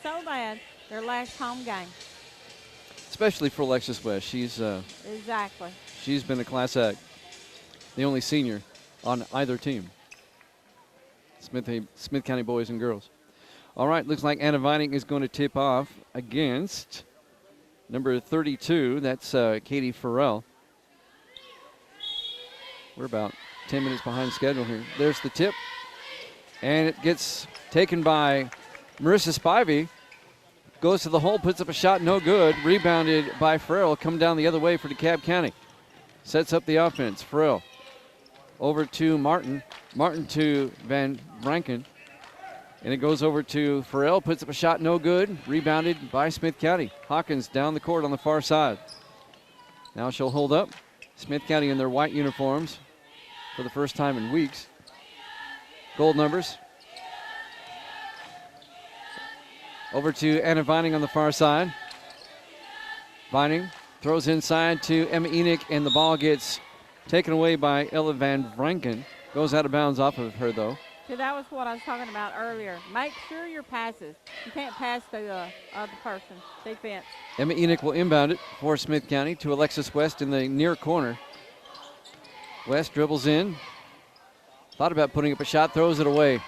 so bad their last home game. Especially for Alexis West. Exactly. She's been a class act. The only senior on either team. Smith County boys and girls. All right, looks like Anna Vining is going to tip off against number 32. That's Katie Farrell. We're about 10 minutes behind schedule here. There's the tip. And it gets taken by Marissa Spivey. Goes to the hole, puts up a shot, no good. Rebounded by Farrell. Come down the other way for DeKalb County. Sets up the offense. Farrell over to Martin. Martin to Van Branken. And it goes over to Farrell. Puts up a shot, no good. Rebounded by Smith County. Hawkins down the court on the far side. Now she'll hold up. Smith County in their white uniforms for the first time in weeks. Gold numbers. Over to Anna Vining on the far side. Vining throws inside to Emma Enoch, and the ball gets taken away by Ella Van Branken. Goes out of bounds off of her, though. See, that was what I was talking about earlier. Make sure your passes. You can't pass the other person. Defense. Emma Enoch will inbound it for Smith County to Alexis West in the near corner. West dribbles in. Thought about putting up a shot, throws it away.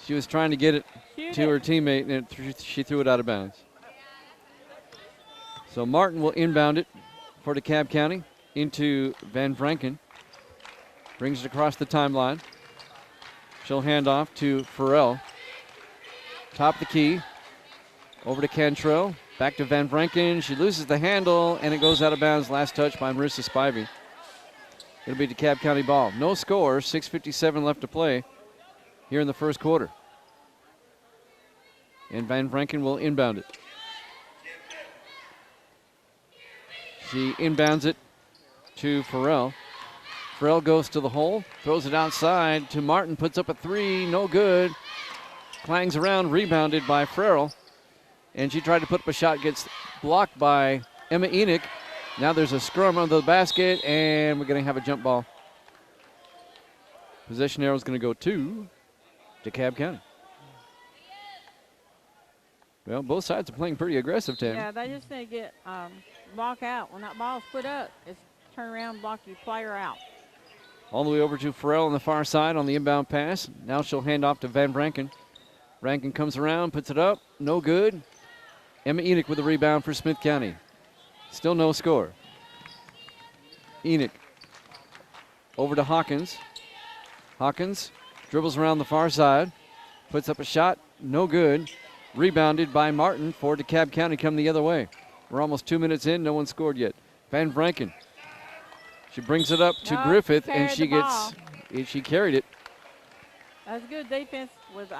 She was trying to get it to her teammate, and she threw it out of bounds. So Martin will inbound it for DeKalb County into Van Branken. Brings it across the timeline. She'll hand off to Farrell. Top the key. Over to Cantrell. Back to Van Branken. She loses the handle, and it goes out of bounds. Last touch by Marissa Spivey. It'll be DeKalb County ball. No score, 6:57 left to play here in the first quarter. And Van Branken will inbound it. She inbounds it to Farrell. Farrell goes to the hole, throws it outside to Martin, puts up a three, no good. Clangs around, rebounded by Farrell. And she tried to put up a shot, gets blocked by Emma Enoch. Now there's a scrum under the basket, and we're going to have a jump ball. Possession arrow is going to go to DeKalb County. Well, both sides are playing pretty aggressive, Tam. Yeah, they just need to get block out. When that ball's put up, it's turn around, block your player out. All the way over to Farrell on the far side on the inbound pass. Now she'll hand off to Van Branken. Branken comes around, puts it up, no good. Emma Enoch with a rebound for Smith County. Still no score. Enoch over to Hawkins. Hawkins dribbles around the far side, puts up a shot, no good. Rebounded by Martin for DeKalb County, come the other way. We're almost 2 minutes in, no one scored yet. Van Branken. She brings it up to Griffith, and she carried it. That's good defense with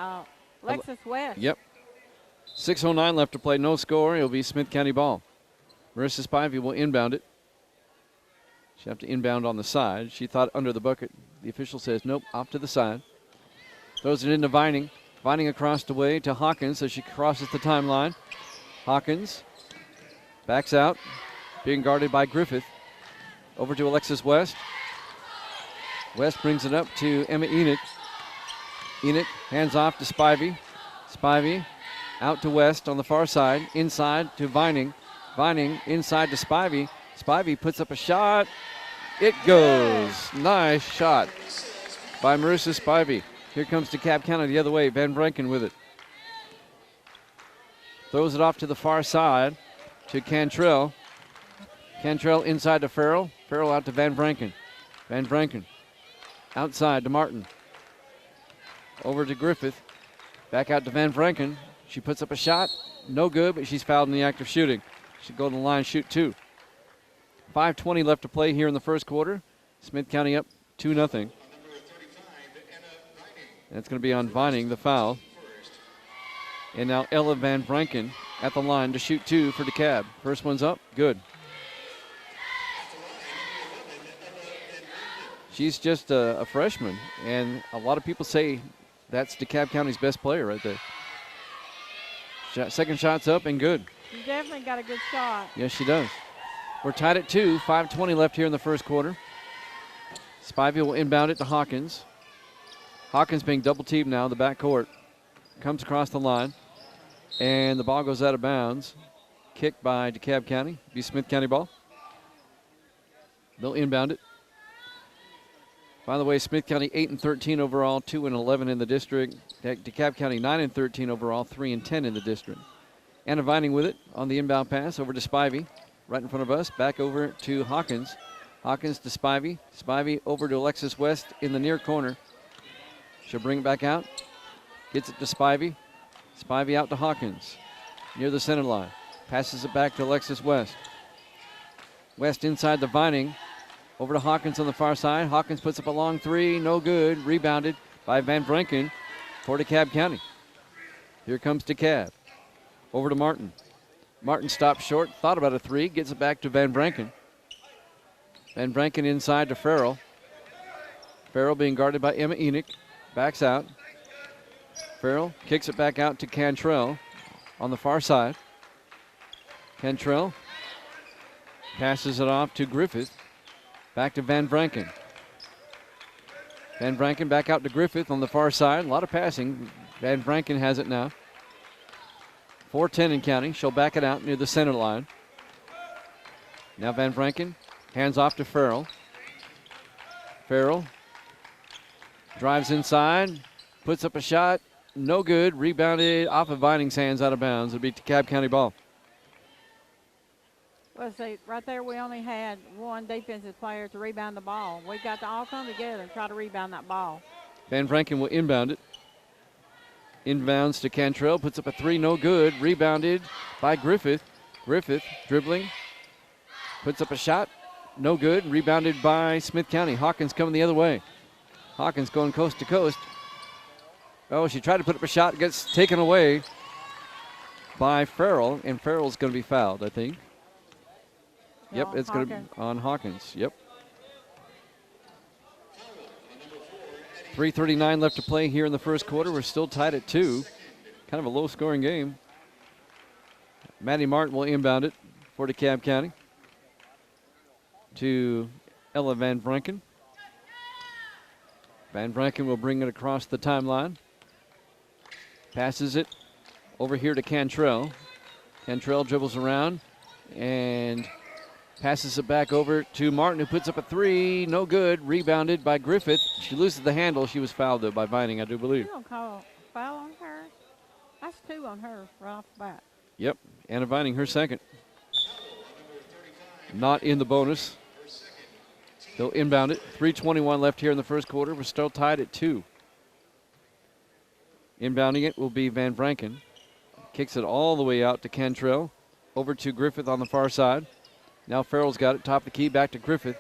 Alexis West. Yep. 6:09 left to play, no score. It'll be Smith County ball. Marissa Spivey will inbound it. She'll have to inbound on the side. She thought under the bucket. The official says, nope, off to the side. Throws it into Vining. Vining across the way to Hawkins as she crosses the timeline. Hawkins backs out, being guarded by Griffith. Over to Alexis West. West brings it up to Emma Enoch. Enoch hands off to Spivey. Spivey out to West on the far side. Inside to Vining. Vining inside to Spivey. Spivey puts up a shot. It goes. Nice shot by Marissa Spivey. Here comes DeKalb County the other way. Van Branken with it. Throws it off to the far side to Cantrell. Cantrell inside to Farrell. Farrell out to Van Branken. Van Branken outside to Martin. Over to Griffith. Back out to Van Branken. She puts up a shot. No good, but she's fouled in the act of shooting. She'll go to the line, shoot two. 5:20 left to play here in the first quarter. Smith County up 2-0. That's going to be on Vining, the foul. And now Ella Van Branken at the line to shoot two for DeKalb. First one's up, good. She's just a freshman, and a lot of people say that's DeKalb County's best player right there. Second shot's up and good. She definitely got a good shot. Yes, she does. We're tied at 2, 5:20 left here in the first quarter. Spivey will inbound it to Hawkins. Hawkins being double teamed now in the backcourt. Comes across the line. And the ball goes out of bounds. Kicked by DeKalb County. Be Smith County ball. They'll inbound it. By the way, Smith County 8-13 overall, 2-11 in the district. DeKalb County 9-13 overall, 3-10 in the district. Anna Vining with it on the inbound pass over to Spivey, right in front of us. Back over to Hawkins. Hawkins to Spivey. Spivey over to Alexis West in the near corner. She'll bring it back out. Gets it to Spivey. Spivey out to Hawkins near the center line. Passes it back to Alexis West. West inside the Vining. Over to Hawkins on the far side. Hawkins puts up a long three. No good. Rebounded by Van Vranken for DeKalb County. Here comes DeKalb. Over to Martin. Martin stops short. Thought about a three. Gets it back to Van Vranken. Van Vranken inside to Farrell. Farrell being guarded by Emma Enoch. Backs out. Farrell kicks it back out to Cantrell on the far side. Cantrell passes it off to Griffith. Back to Van Vranken. Van Vranken back out to Griffith on the far side. A lot of passing. Van Vranken has it now. 4:10 in counting. She'll back it out near the center line. Now Van Vranken hands off to Farrell. Farrell drives inside. Puts up a shot. No good. Rebounded off of Vining's hands out of bounds. It'll be DeKalb County ball. Well, see, right there we only had one defensive player to rebound the ball. We got to all come together and try to rebound that ball. Van Vranken will inbound it. Inbounds to Cantrell. Puts up a three. No good. Rebounded by Griffith. Griffith dribbling. Puts up a shot. No good. Rebounded by Smith County. Hawkins coming the other way. Hawkins going coast to coast. Oh, she tried to put up a shot. Gets taken away by Farrell. And Farrell's going to be fouled, I think. Yep, it's going to be on Hawkins. Yep. 3:39 left to play here in the first quarter. We're still tied at 2. Kind of a low-scoring game. Maddie Martin will inbound it for DeKalb County to Ella Van Vranken. Van Vranken will bring it across the timeline. Passes it over here to Cantrell. Cantrell dribbles around and passes it back over to Martin, who puts up a three. No good. Rebounded by Griffith. She loses the handle. She was fouled, though, by Vining, I do believe. You don't call a foul on her? That's 2 on her right off the bat. Yep. Anna Vining, her second. Not in the bonus. They'll inbound it. 3:21 left here in the first quarter. We're still tied at 2. Inbounding it will be Van Vranken. Kicks it all the way out to Cantrell. Over to Griffith on the far side. Now Farrell's got it, top of the key, back to Griffith.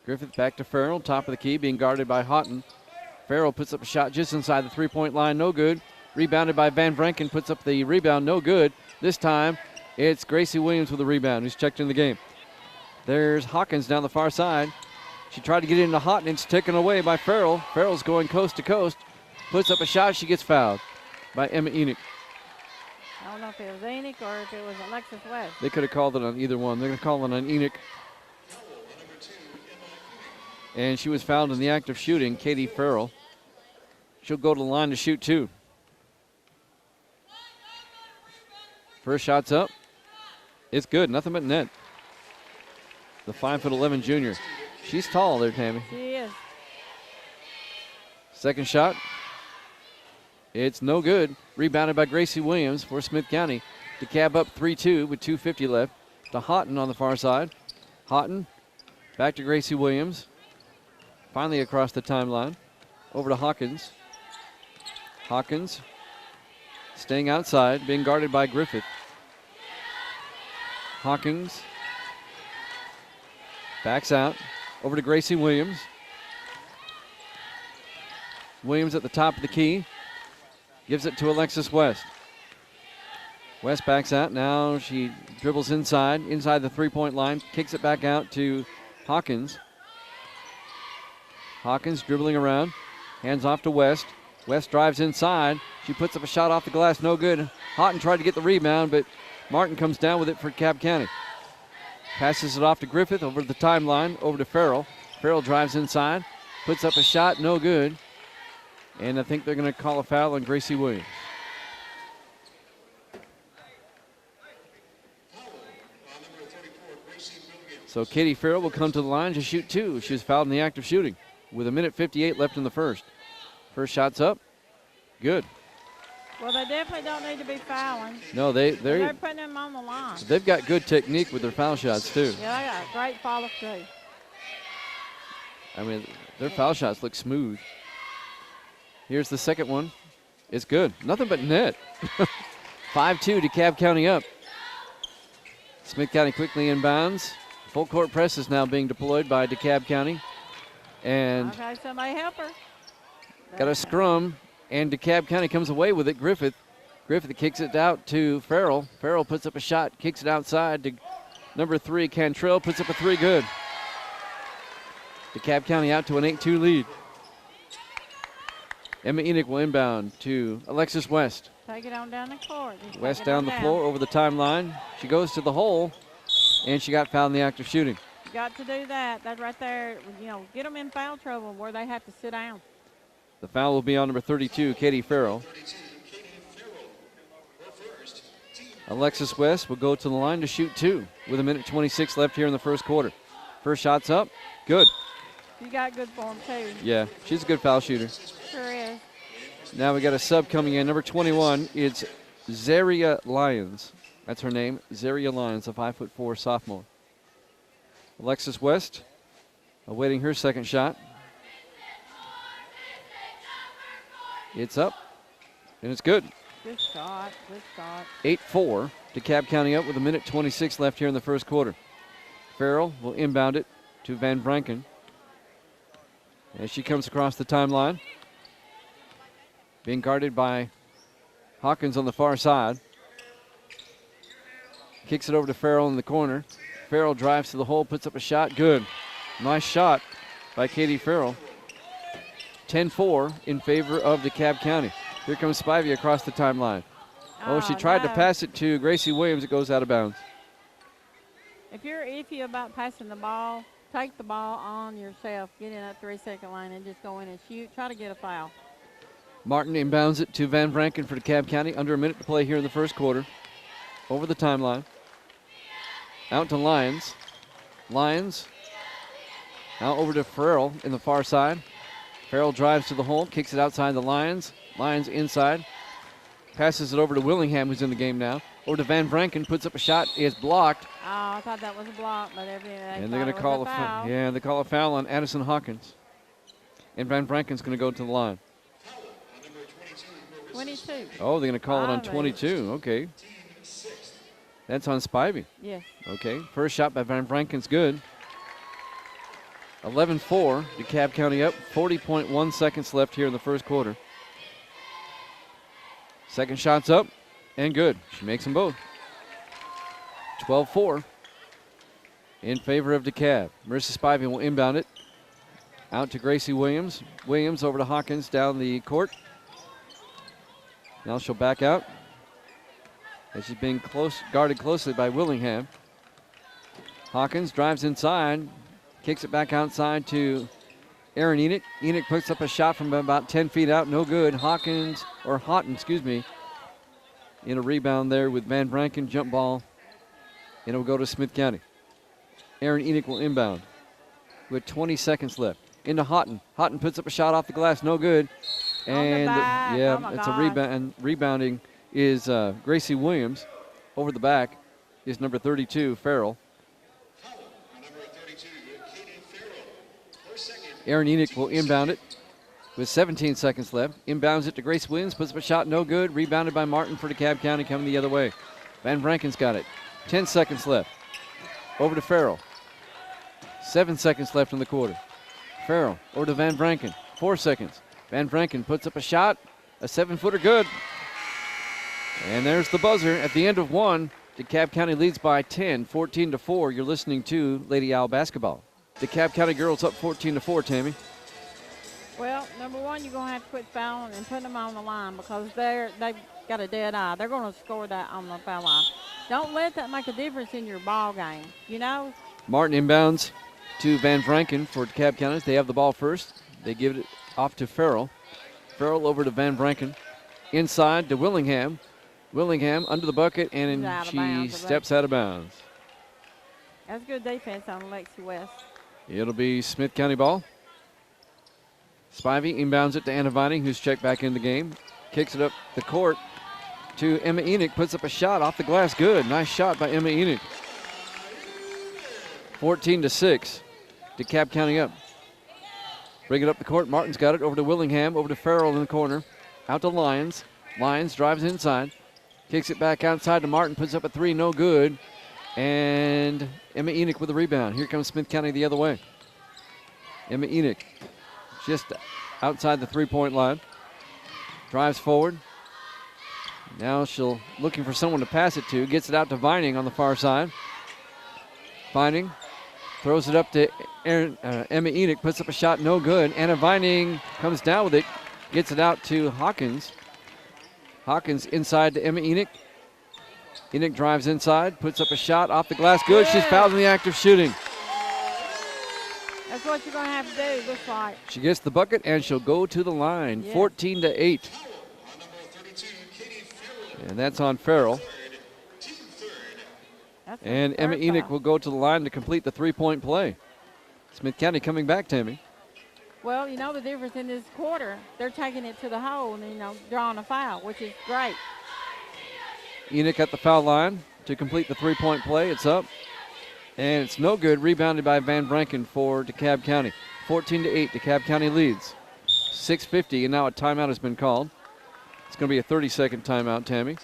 Griffith back to Farrell, top of the key, being guarded by Houghton. Farrell puts up a shot just inside the three-point line, no good. Rebounded by Van Vranken, puts up the rebound, no good. This time, it's Gracie Williams with the rebound, who's checked in the game. There's Hawkins down the far side. She tried to get into Houghton, it's taken away by Farrell. Farrell's going coast to coast, puts up a shot, she gets fouled by Emma Enoch. I don't know if it was Enoch or if it was Alexis West. They could have called it on either one. They're going to call it on Enoch. And she was fouled in the act of shooting, Katie Farrell. She'll go to the line to shoot 2. First shot's up. It's good, nothing but net. The 5'11" junior. She's tall there, Tammy. She is. Second shot. It's no good. Rebounded by Gracie Williams for Smith County. DeKalb up 3-2 with 2:50 left. To Houghton on the far side. Houghton back to Gracie Williams. Finally across the timeline. Over to Hawkins. Hawkins staying outside, being guarded by Griffith. Hawkins backs out. Over to Gracie Williams. Williams at the top of the key. Gives it to Alexis West. West backs out. Now she dribbles inside the three-point line. Kicks it back out to Hawkins. Hawkins dribbling around. Hands off to West. West drives inside. She puts up a shot off the glass. No good. Houghton tried to get the rebound, but Martin comes down with it for DeKalb County. Passes it off to Griffith over the timeline. Over to Farrell. Farrell drives inside. Puts up a shot. No good. And I think they're going to call a foul on Gracie Williams. So Katie Farrell will come to the line to shoot 2. She was fouled in the act of shooting with 1:58 left in the first. First shot's up. Good. Well, they definitely don't need to be fouling. No, They're putting them on the line. they've got good technique with their foul shots too. Yeah, they got a great follow through. I mean, their foul shots look smooth. Here's the second one. It's good. Nothing but net. 5-2, DeKalb County up. Smith County quickly inbounds. Full court press is now being deployed by DeKalb County. And Okay, somebody help her. got a scrum, and DeKalb County comes away with it. Griffith kicks it out to Farrell. Farrell puts up a shot, kicks it outside to number 3, Cantrell, puts up a 3, good. DeKalb County out to an 8-2 lead. Emma Enoch will inbound to Alexis West. Take it on down the court. Just West take it down on the floor over the timeline. She goes to the hole, and she got fouled in the act of shooting. You got to do that. That right there, get them in foul trouble where they have to sit down. The foul will be on number 32, Katie Farrell. Alexis West will go to the line to shoot 2 with 1:26 left here in the first quarter. First shot's up. Good. You got good for them, too. Yeah, she's a good foul shooter. Sure is. Now we got a sub coming in. Number 21, it's Zaria Lyons. That's her name, Zaria Lyons, a 5'4" sophomore. Alexis West awaiting her second shot. It's up, and it's good. Good shot, good shot. 8-4, DeKalb County up with 1:26 left here in the first quarter. Farrell will inbound it to Van Branken as she comes across the timeline. Being guarded by Hawkins on the far side. Kicks it over to Farrell in the corner. Farrell drives to the hole, puts up a shot, good. Nice shot by Katie Farrell. 10-4 in favor of DeKalb County. Here comes Spivey across the timeline. Oh, she tried to pass it to Gracie Williams. It goes out of bounds. If you're iffy about passing the ball, take the ball on yourself. Get in that 3-second line and just go in and shoot. Try to get a foul. Martin inbounds it to Van Branken for DeKalb County. Under a minute to play here in the first quarter. Over the timeline. Out to Lyons. Lyons out over to Farrell in the far side. Farrell drives to the hole, kicks it outside the Lions. Lions inside. Passes it over to Willingham, who's in the game now. Over to Van Branken, puts up a shot, is blocked. Oh, I thought that was a block, but and they're going to call a foul. Yeah, they call a foul on Addison Hawkins. And Van Branken's going to go to the line. 22. Oh, they're going to call it on 22. Okay. That's on Spivey. Yes. Okay. First shot by Van Branken's good. 11-4. DeKalb County up. 40.1 seconds left here in the first quarter. Second shot's up and good. She makes them both. 12-4 in favor of DeKalb. Marissa Spivey will inbound it. Out to Gracie Williams. Williams over to Hawkins down the court. Now she'll back out as she's being guarded closely by Willingham. Hawkins drives inside, kicks it back outside to Aaron Enoch. Enoch puts up a shot from about 10 feet out, no good. Houghton, in a rebound there with Van Branken, jump ball, and it will go to Smith County. Aaron Enoch will inbound with 20 seconds left. Into Houghton. Houghton puts up a shot off the glass, no good. And it's a rebound. And rebounding is Gracie Williams. Over the back is number 32, Farrell. Aaron Enoch will inbound it with 17 seconds left. Inbounds it to Grace Williams, puts up a shot, no good. Rebounded by Martin for DeKalb County, coming the other way. Van Branken's got it. 10 seconds left. Over to Farrell. 7 seconds left in the quarter. Farrell over to Van Branken. 4 seconds. Van Branken puts up a shot. A 7-footer good. And there's the buzzer at the end of one. DeKalb County leads by 10, 14-4. You're listening to Lady Owl basketball. DeKalb County girls up 14-4, Tammy. Well, number one, you're going to have to quit fouling and put them on the line because they've got a dead eye. They're going to score that on the foul line. Don't let that make a difference in your ball game, you know? Martin inbounds to Van Branken for DeKalb County. They have the ball first. They give it off to Farrell. Farrell over to Van Branken. Inside to Willingham. Willingham under the bucket, and she steps out of bounds. That's good defense on Lexi West. It'll be Smith County ball. Spivey inbounds it to Anna Vining, who's checked back in the game. Kicks it up the court to Emma Enoch. Puts up a shot off the glass. Good. Nice shot by Emma Enoch. 14-6. DeKalb County up. Bring it up the court. Martin's got it over to Willingham. Over to Farrell in the corner. Out to Lyons. Lyons drives inside. Kicks it back outside to Martin. Puts up a three. No good. And Emma Enoch with the rebound. Here comes Smith County the other way. Emma Enoch just outside the three-point line. Drives forward. Now she'll looking for someone to pass it to. Gets it out to Vining on the far side. Vining throws it up to Emma Enoch. Puts up a shot. No good. Anna Vining comes down with it. Gets it out to Hawkins. Hawkins inside to Emma Enoch. Enoch drives inside, puts up a shot off the glass. Good. She's fouled in the act of shooting. That's what you're going to have to do, looks like. She gets the bucket, and she'll go to the line. 14-8. And that's on Farrell. And Emma Enoch will go to the line to complete the three-point play. Smith County coming back, Tammy. Well, you know the difference in this quarter. They're taking it to the hole and, drawing a foul, which is great. Enoch at the foul line to complete the three-point play. It's up. And it's no good. Rebounded by Van Branken for DeKalb County. 14-8. DeKalb County leads. 6:50, and now a timeout has been called. It's going to be a 30-second timeout, Tammy.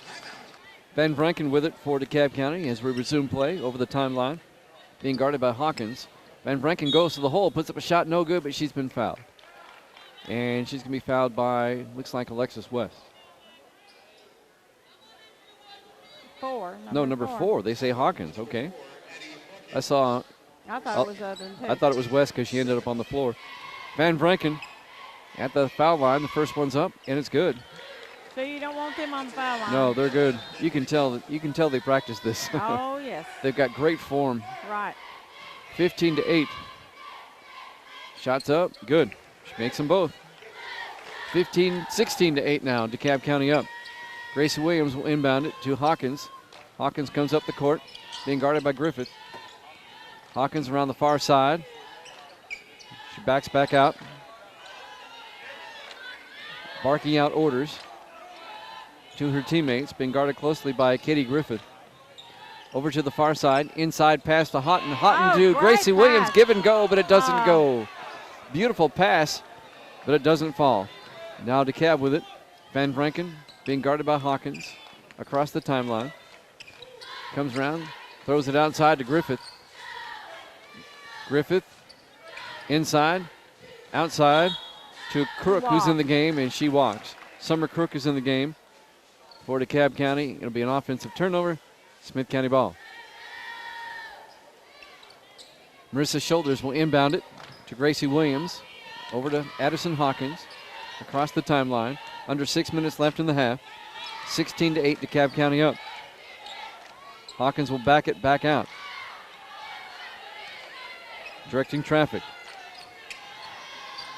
Van Branken with it for DeKalb County as we resume play over the timeline. Being guarded by Hawkins. Van Branken goes to the hole, puts up a shot, no good, but she's been fouled. And she's going to be fouled by, looks like Alexis West. Number four. They say Hawkins. Okay. I thought it was West because she ended up on the floor. Van Branken at the foul line. The first one's up, and it's good. So you don't want them on the foul line? No, they're good. You can tell they practice this. Oh, yes. They've got great form. Right. 15-8. Shots up. Good. She makes them both. 16-8 now. DeKalb County up. Gracie Williams will inbound it to Hawkins. Hawkins comes up the court, being guarded by Griffith. Hawkins around the far side. She backs back out. Barking out orders to her teammates, being guarded closely by Katie Griffith. Over to the far side, inside pass to Houghton. Houghton to Gracie Williams, give and go, but it doesn't go. Beautiful pass, but it doesn't fall. Now DeKalb with it. Van Branken being guarded by Hawkins across the timeline. Comes around, throws it outside to Griffith. Griffith inside, outside to Crook, who's in the game, and she walks. Summer Crook is in the game for DeKalb County. It'll be an offensive turnover. Smith County ball. Marissa Shoulders will inbound it to Gracie Williams. Over to Addison Hawkins across the timeline. Under 6 minutes left in the half. 16-8, DeKalb County up. Hawkins will back it back out. Directing traffic.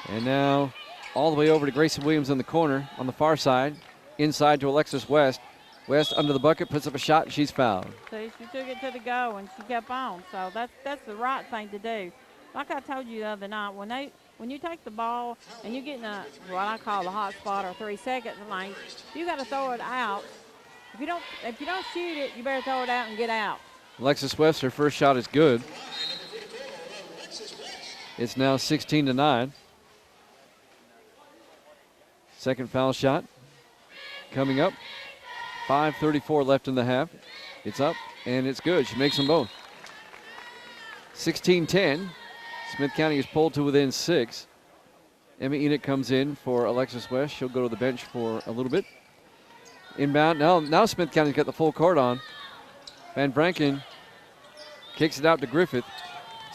And now all the way over to Gracie Williams in the corner on the far side. Inside to Alexis West. West under the bucket, puts up a shot, and she's fouled. So she took it to the go, and she kept on. So that's the right thing to do. Like I told you the other night, when you take the ball and you get in what I call the hot spot or 3 second lane, you got to throw it out. If you don't shoot it, you better throw it out and get out. Alexis West, her first shot is good. It's now 16-9. Second foul shot coming up. 5:34 left in the half. It's up, and it's good. She makes them both. 16-10. Smith County is pulled to within 6. Emma Enoch comes in for Alexis West. She'll go to the bench for a little bit. Inbound. Now Smith County's got the full court on. Van Branken kicks it out to Griffith.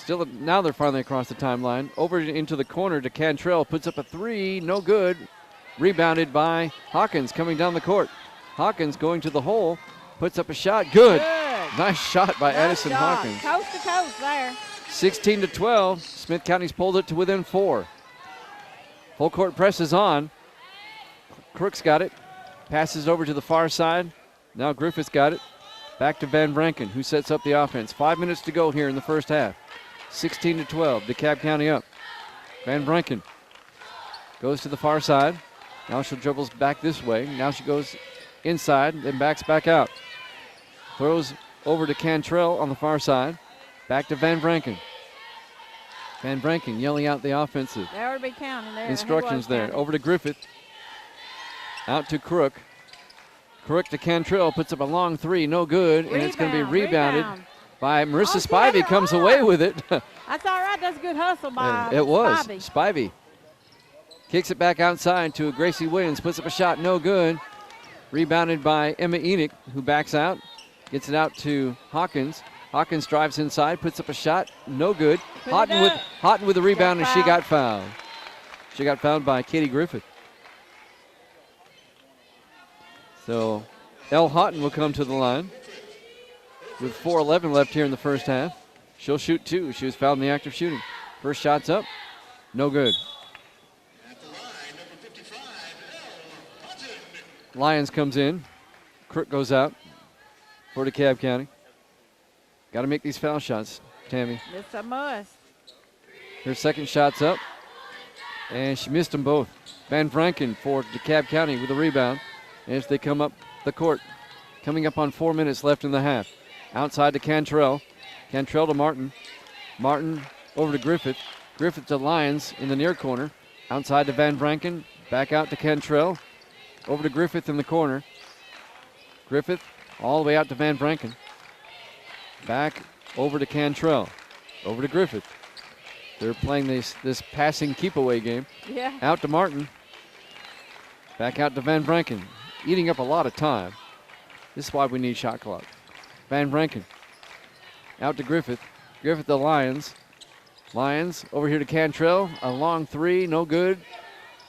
Now they're finally across the timeline. Over into the corner to Cantrell. Puts up a three. No good. Rebounded by Hawkins coming down the court. Hawkins going to the hole. Puts up a shot. Good. Nice shot by Addison Hawkins. Coast to coast there. 16-12. Smith County's pulled it to within 4. Full court press is on. Crook's got it. Passes over to the far side. Now Griffith's got it. Back to Van Branken, who sets up the offense. 5 minutes to go here in the first half. 16-12, DeKalb County up. Van Branken goes to the far side. Now she dribbles back this way. Now she goes inside, then backs back out. Throws over to Cantrell on the far side. Back to Van Branken. Van Branken yelling out the offensive They ought to be counting there. instructions there. Counting. Over to Griffith. Out to Crook. Crook to Cantrell. Puts up a long three. No good. And it's going to be rebounded by Marissa Spivey. Comes away with it. That's all right. That's good hustle by It was. Spivey. Spivey kicks it back outside to Gracie Williams. Puts up a shot. No good. Rebounded by Emma Enoch, who backs out. Gets it out to Hawkins. Hawkins drives inside, puts up a shot, no good. Houghton with the rebound, and she got fouled. She got fouled by Katie Griffith. So Elle Houghton will come to the line with 4:11 left here in the first half. She'll shoot two. She was fouled in the act of shooting. First shot's up, no good. Lyons comes in. Crook goes out for DeKalb County. Got to make these foul shots, Tammy. It's a must. Her second shot's up, and she missed them both. Van Branken for DeKalb County with a rebound as they come up the court. Coming up on 4 minutes left in the half. Outside to Cantrell. Cantrell to Martin. Martin over to Griffith. Griffith to Lyons in the near corner. Outside to Van Branken. Back out to Cantrell. Over to Griffith in the corner. Griffith all the way out to Van Branken. Back over to Cantrell. Over to Griffith. They're playing this passing keep-away game. Yeah. Out to Martin. Back out to Van Branken. Eating up a lot of time. This is why we need shot clock. Van Branken. Out to Griffith. Griffith to Lyons. Lyons over here to Cantrell. A long three, no good.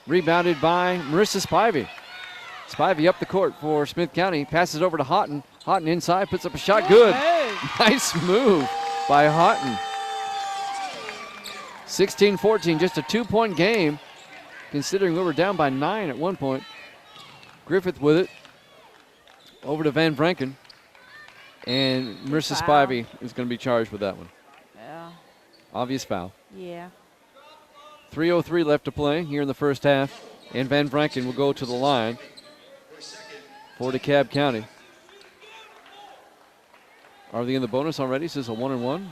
Rebounded by Marissa Spivey. Spivey up the court for Smith County. Passes over to Houghton. Houghton inside, puts up a shot. Good. Nice move by Houghton. 16-14, just a 2-point game, considering we were down by 9 at one point. Griffith with it. Over to Van Branken. And Marissa Spivey is going to be charged with that one. Yeah. Obvious foul. Yeah. 3:03 left to play here in the first half. And Van Branken will go to the line for DeKalb County. Are they in the bonus already? This is a 1-and-1.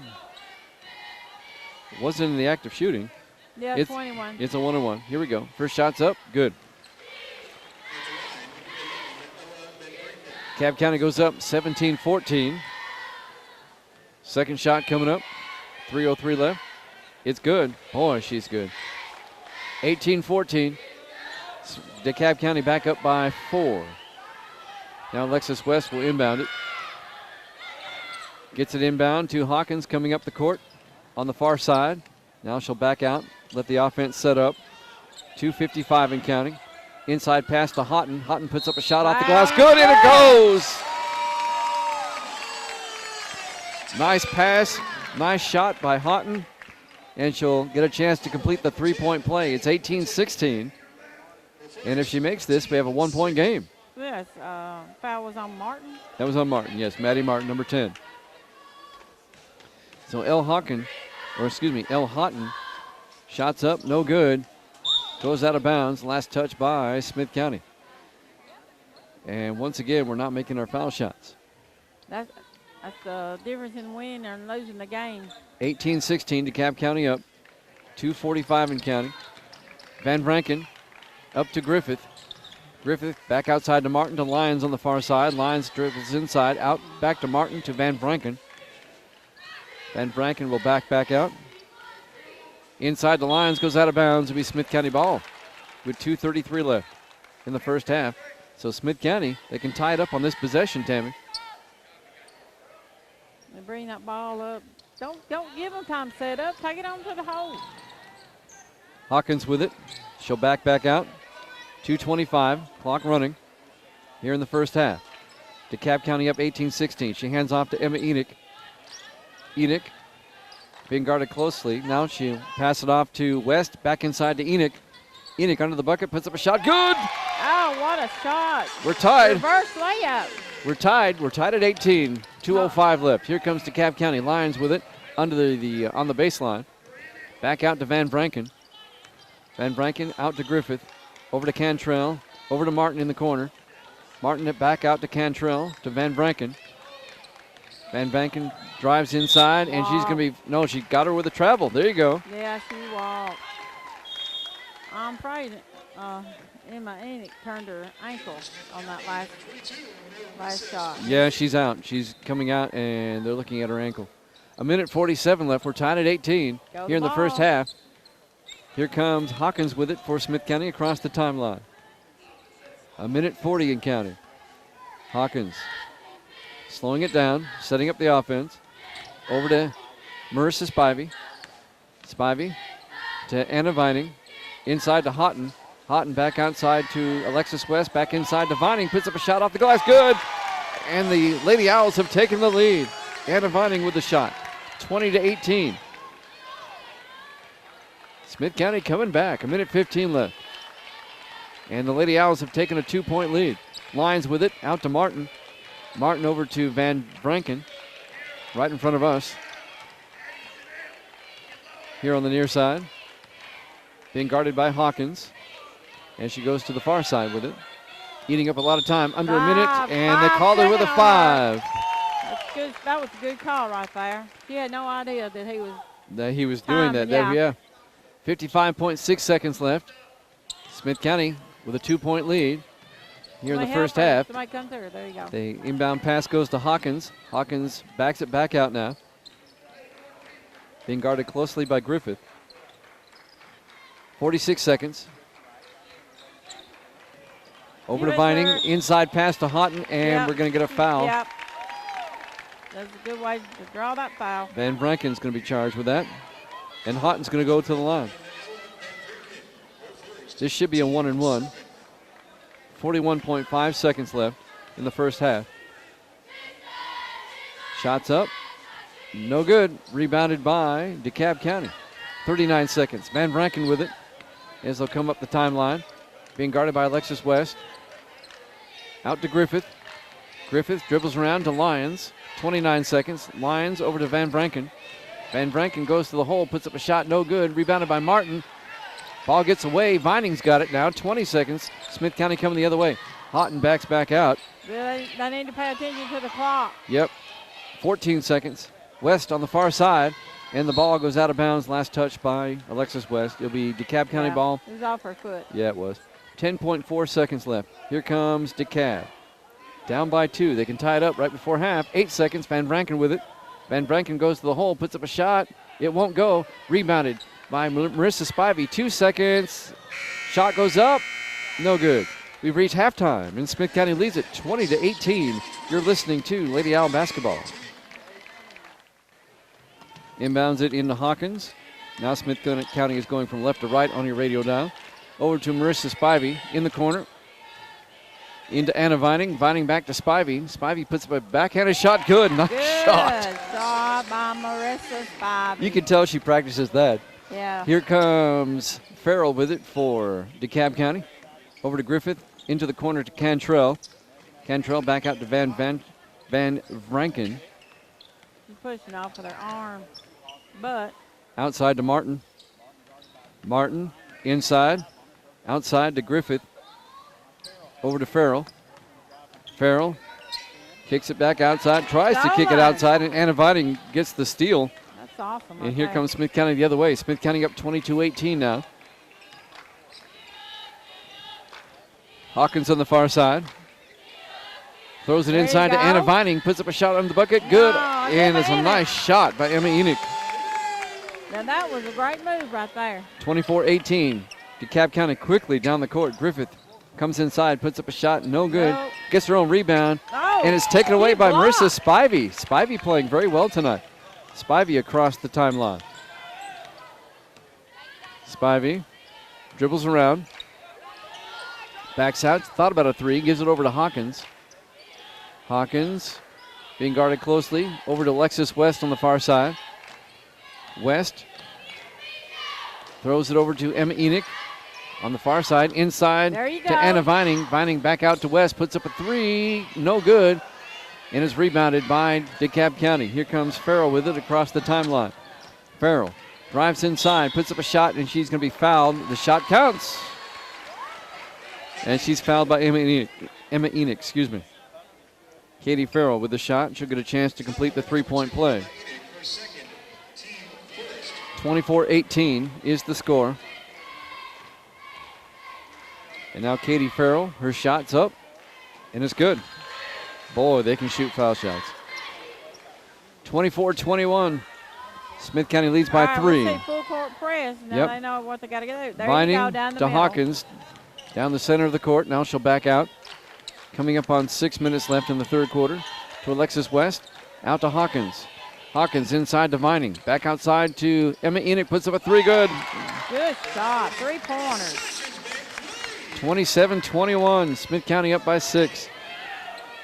It wasn't in the act of shooting. Yeah, it's 21. It's a 1-and-1. Here we go. First shot's up. Good. DeKalb County goes up 17-14. Second shot coming up. 3:03 left. It's good. Boy, she's good. 18-14. DeKalb County back up by 4. Now Alexis West will inbound it. Gets it inbound to Hawkins coming up the court on the far side. Now she'll back out, let the offense set up. 2:55 and counting. Inside pass to Houghton. Houghton puts up a shot off the glass. Good, and it goes! Nice pass, nice shot by Houghton. And she'll get a chance to complete the three-point play. It's 18-16. And if she makes this, we have a 1-point game. Yes, foul was on Martin. That was on Martin, yes. Maddie Martin, number 10. So Elle Houghton, shots up, no good. Goes out of bounds. Last touch by Smith County. And once again, we're not making our foul shots. That's the difference in winning and losing the game. 18-16, DeKalb County up. 2:45 in counting. Van Branken up to Griffith. Griffith back outside to Martin, to Lyons on the far side. Lyons dribbles inside, out back to Martin, to Van Branken. Van Branken will back out. Inside the Lyons, goes out of bounds. It'll be Smith County ball with 2:33 left in the first half. So Smith County, they can tie it up on this possession, Tammy. They bring that ball up. Don't give them time to set up. Take it on to the hole. Hawkins with it. She'll back out. 2:25, clock running here in the first half. DeKalb County up 18-16. She hands off to Emma Enoch. Enoch being guarded closely. Now she'll pass it off to West. Back inside to Enoch. Enoch under the bucket, puts up a shot. Good! Oh, what a shot. We're tied. Reverse layup. We're tied. We're tied at 18. 2:05 left. Here comes DeKalb County. Lions with it under the on the baseline. Back out to Van Branken. Van Branken out to Griffith. Over to Cantrell. Over to Martin in the corner. Martin back out to Cantrell to Van Branken. Van Branken drives inside, and she's going to be, no, she got her with a travel. There you go. Yeah, she walked. I'm afraid Emma Enoch turned her ankle on that last shot. Yeah, she's out. She's coming out, and they're looking at her ankle. 1:47 left. We're tied at 18 here in the first half. Here comes Hawkins with it for Smith County across the timeline. 1:40 in counting. Hawkins slowing it down, setting up the offense. Over to Marissa Spivey. Spivey to Anna Vining. Inside to Houghton. Houghton back outside to Alexis West. Back inside to Vining. Puts up a shot off the glass. Good. And the Lady Owls have taken the lead. Anna Vining with the shot. 20-18. Smith County coming back. 1:15 left. And the Lady Owls have taken a 2-point lead. Lions with it. Out to Martin. Martin over to Van Branken. Right in front of us. Here on the near side. Being guarded by Hawkins. And she goes to the far side with it. Eating up a lot of time. Under a minute. And they called her with a 5. That's good. That was a good call right there. She had no idea that he was doing that. Yeah. 55.6 seconds left. Smith County with a 2-point lead here in the first half. Somebody come through. There you go. The inbound pass goes to Hawkins. Hawkins backs it back out now. Being guarded closely by Griffith. 46 seconds. Over to Vining. Inside pass to Houghton, and we're going to get a foul. Yep. That's a good way to draw that foul. Van Branken's going to be charged with that. And Houghton's going to go to the line. This should be a 1-and-1. 41.5 seconds left in the first half. Shots up. No good. Rebounded by DeKalb County. 39 seconds. Van Branken with it as they'll come up the timeline. Being guarded by Alexis West. Out to Griffith. Griffith dribbles around to Lyons. 29 seconds. Lyons over to Van Branken. Van Branken goes to the hole, puts up a shot, no good. Rebounded by Martin. Ball gets away. Vining's got it now. 20 seconds. Smith County coming the other way. Houghton backs back out. They need to pay attention to the clock. Yep. 14 seconds. West on the far side. And the ball goes out of bounds. Last touch by Alexis West. It'll be DeKalb County ball. It was off her foot. Yeah, it was. 10.4 seconds left. Here comes DeKalb. Down by 2. They can tie it up right before half. 8 seconds. Van Branken with it. Van Branken goes to the hole, puts up a shot. It won't go. Rebounded by Marissa Spivey. 2 seconds. Shot goes up. No good. We've reached halftime, and Smith County leads it 20-18. You're listening to Lady Owl basketball. Inbounds it into Hawkins. Now Smith County is going from left to right on your radio dial. Over to Marissa Spivey in the corner. Into Anna Vining. Vining back to Spivey. Spivey puts up a backhanded shot. Good. Nice shot. Good shot by Marissa Spivey. You can tell she practices that. Yeah. Here comes Farrell with it for DeKalb County. Over to Griffith. Into the corner to Cantrell. Cantrell back out to Van Branken. She's pushing off with her arm. But. Outside to Martin. Martin inside. Outside to Griffith. Over to Farrell. Farrell kicks it back outside, tries to kick it outside, and Anna Vining gets the steal. That's awesome. And here comes Smith County the other way. Smith County up 22-18 now. Hawkins on the far side. Throws it inside to Anna Vining, puts up a shot on the bucket. Good. And it's a nice shot by Emma Enoch. Now that was a great move right there. 24-18. DeKalb County quickly down the court. Griffith comes inside, puts up a shot, no good. Nope. Gets her own rebound, and it's taken away by Marissa Spivey. Spivey playing very well tonight. Spivey across the timeline. Spivey dribbles around, backs out, thought about a 3, gives it over to Hawkins. Hawkins being guarded closely, over to Alexis West on the far side. West throws it over to Emma Enoch. On the far side, inside to Anna Vining. Vining back out to West, puts up a 3, no good. and is rebounded by DeKalb County. Here comes Farrell with it across the timeline. Farrell drives inside, puts up a shot, and she's going to be fouled. The shot counts. And she's fouled by Emma Enoch, excuse me. Katie Farrell with the shot. She'll get a chance to complete the three-point play. 24-18 is the score. And now Katie Farrell, her shot's up, and it's good. Boy, they can shoot foul shots. 24-21. Smith County leads by 3. Let's see full court press. Now they know what they got to do. There Vining you go, down the to middle. Hawkins, down the center of the court. Now she'll back out. Coming up on 6 minutes left in the third quarter. To Alexis West, out to Hawkins. Hawkins inside to Vining. Back outside to Emma Enoch, puts up a 3, good. Good shot, 3-pointers. 27-21, Smith County up by 6.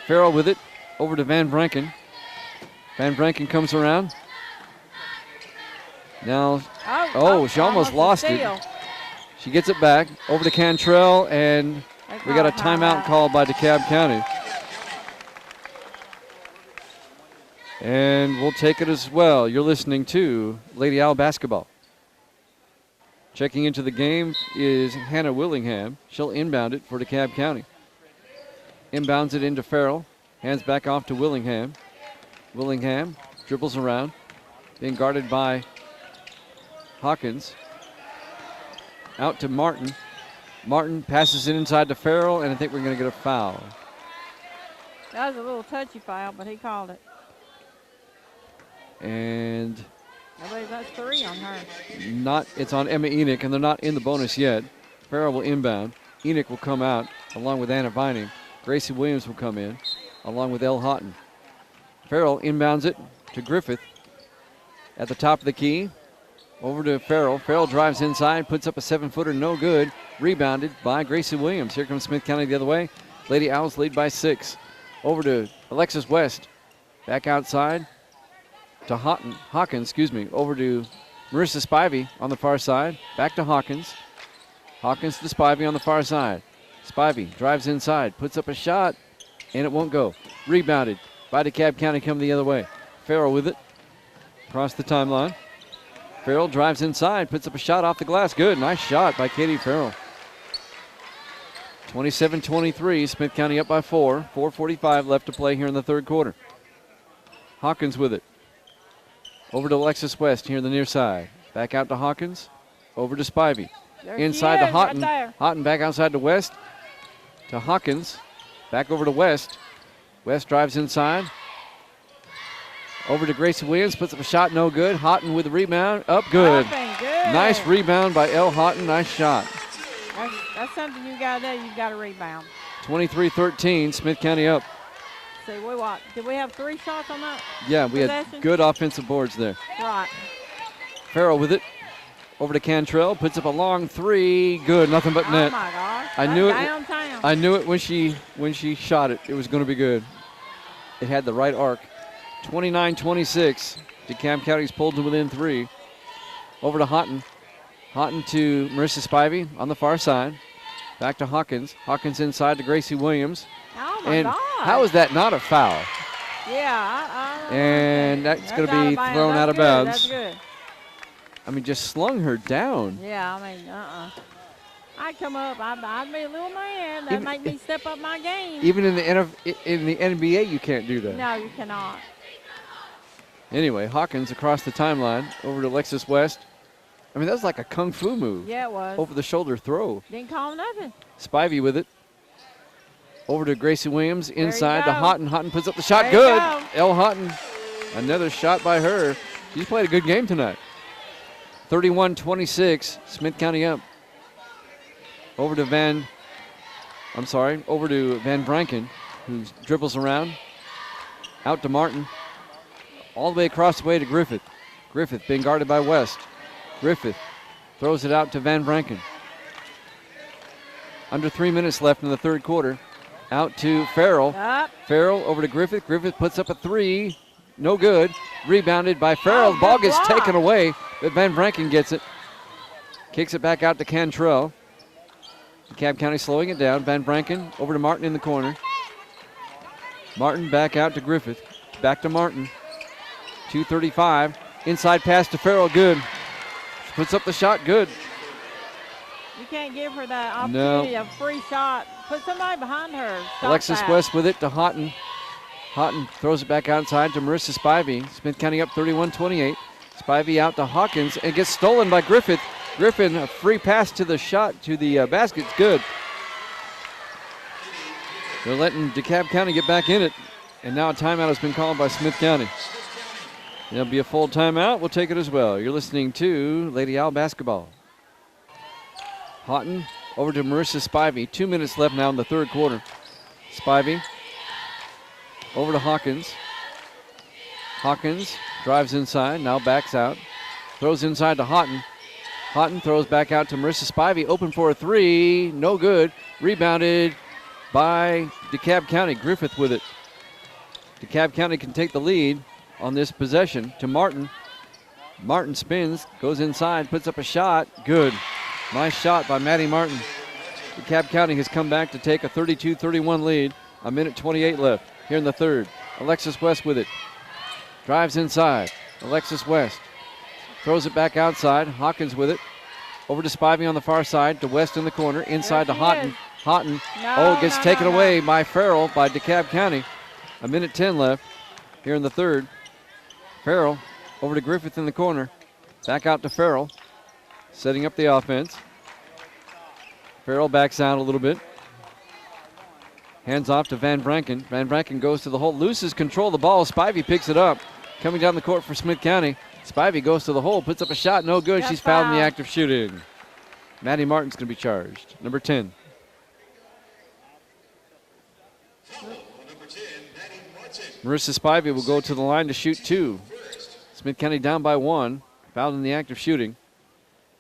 Farrell with it, over to Van Branken. Van Branken comes around. Now, she almost lost it. She gets it back, over to Cantrell, and we got a timeout called by DeKalb County. And we'll take it as well. You're listening to Lady Owl Basketball. Checking into the game is Hannah Willingham. She'll inbound it for DeKalb County. Inbounds it into Farrell. Hands back off to Willingham. Willingham dribbles around. Being guarded by Hawkins. Out to Martin. Martin passes it inside to Farrell, and I think we're going to get a foul. That was a little touchy foul, but he called it. And I believe that's 3 on her. It's on Emma Enoch, and they're not in the bonus yet. Farrell will inbound. Enoch will come out along with Anna Vining. Gracie Williams will come in along with Elle Houghton. Farrell inbounds it to Griffith at the top of the key. Over to Farrell. Farrell drives inside, puts up a 7-footer, no good. Rebounded by Gracie Williams. Here comes Smith County the other way. Lady Owls lead by 6. Over to Alexis West. Back outside to Hawkins, over to Marissa Spivey on the far side. Back to Hawkins. Hawkins to Spivey on the far side. Spivey drives inside, puts up a shot, and it won't go. Rebounded by DeKalb County coming the other way. Farrell with it across the timeline. Farrell drives inside, puts up a shot off the glass. Good, nice shot by Katie Farrell. 27-23, Smith County up by 4. 4:45 left to play here in the third quarter. Hawkins with it. Over to Alexis West here on the near side. Back out to Hawkins. Over to Spivey. Inside to Houghton. Right Houghton back outside to West. To Hawkins. Back over to West. West drives inside. Over to Gracie Williams. Puts up a shot, no good. Houghton with the rebound. Up good. Nice rebound by Elle Houghton. Nice shot. That's something you got to do. You got to rebound. 23-13. Smith County up. See, did we have 3 shots on that? Yeah, we had good offensive boards there. Right. Farrell with it. Over to Cantrell. Puts up a long 3. Good. Nothing but net. Oh my gosh. I knew it. Downtown. I knew it when she shot it. It was going to be good. It had the right arc. 29-26. DeKalb County's pulled to within 3. Over to Houghton. Houghton to Marissa Spivey on the far side. Back to Hawkins. Hawkins inside to Gracie Williams. Oh my God. How is that not a foul? Yeah. And that's going to be thrown out of bounds. That's good. I mean, just slung her down. Yeah, I mean, I'd come up. I'd be a little man. That'd make me step up my game. Even in the NBA, you can't do that. No, you cannot. Anyway, Hawkins across the timeline over to Alexis West. I mean, that was like a kung fu move. Yeah, it was. Over the shoulder throw. Didn't call nothing. Spivey with it. Over to Gracie Williams. Inside to Houghton. Houghton puts up the shot. There Good. Elle Houghton. Another shot by her. She's played a good game tonight. 31-26. Smith County up. Over to Van Branken, who dribbles around. Out to Martin. All the way across the way to Griffith. Griffith being guarded by West. Griffith throws it out to Van Branken. Under 3 minutes left in the third quarter. Out to Farrell. Up. Farrell over to Griffith. Griffith puts up a 3. No good. Rebounded by Farrell. The ball gets taken away, but Van Branken gets it. Kicks it back out to Cantrell. DeKalb County slowing it down. Van Branken over to Martin in the corner. Martin back out to Griffith. Back to Martin. 2:35. Inside pass to Farrell. Good. She puts up the shot. Good. You can't give her that opportunity of free shot. Put somebody behind her. Stop Alexis that. West with it to Houghton. Houghton throws it back outside to Marissa Spivey. Smith County up 31-28. Spivey out to Hawkins and gets stolen by Griffith. Griffin, a free pass to the shot, to the basket. Good. They're letting DeKalb County get back in it. And now a timeout has been called by Smith County. There'll be a full timeout. We'll take it as well. You're listening to Lady Owl basketball. Houghton over to Marissa Spivey. 2 minutes left now in the third quarter. Spivey over to Hawkins. Hawkins drives inside, now backs out. Throws inside to Houghton. Houghton throws back out to Marissa Spivey. Open for a three. No good. Rebounded by DeKalb County. Griffith with it. DeKalb County can take the lead on this possession to Martin. Martin spins, goes inside, puts up a shot. Good. Nice shot by Maddie Martin. DeKalb County has come back to take a 32-31 lead. A minute 28 left here in the third. Alexis West with it. Drives inside. Alexis West throws it back outside. Hawkins with it. Over to Spivey on the far side. To West in the corner. Inside to Houghton. Houghton. Gets taken away by Farrell by DeKalb County. A minute 10 left here in the third. Farrell over to Griffith in the corner. Back out to Farrell. Setting up the offense. Farrell backs out a little bit. Hands off to Van Branken. Van Branken goes to the hole. Loses control of the ball. Spivey picks it up. Coming down the court for Smith County. Spivey goes to the hole. Puts up a shot. No good. She's fouled in the act of shooting. Maddie Martin's going to be charged. Number 10. Marissa Spivey will go to the line to shoot two. Smith County down by one. Fouled in the act of shooting.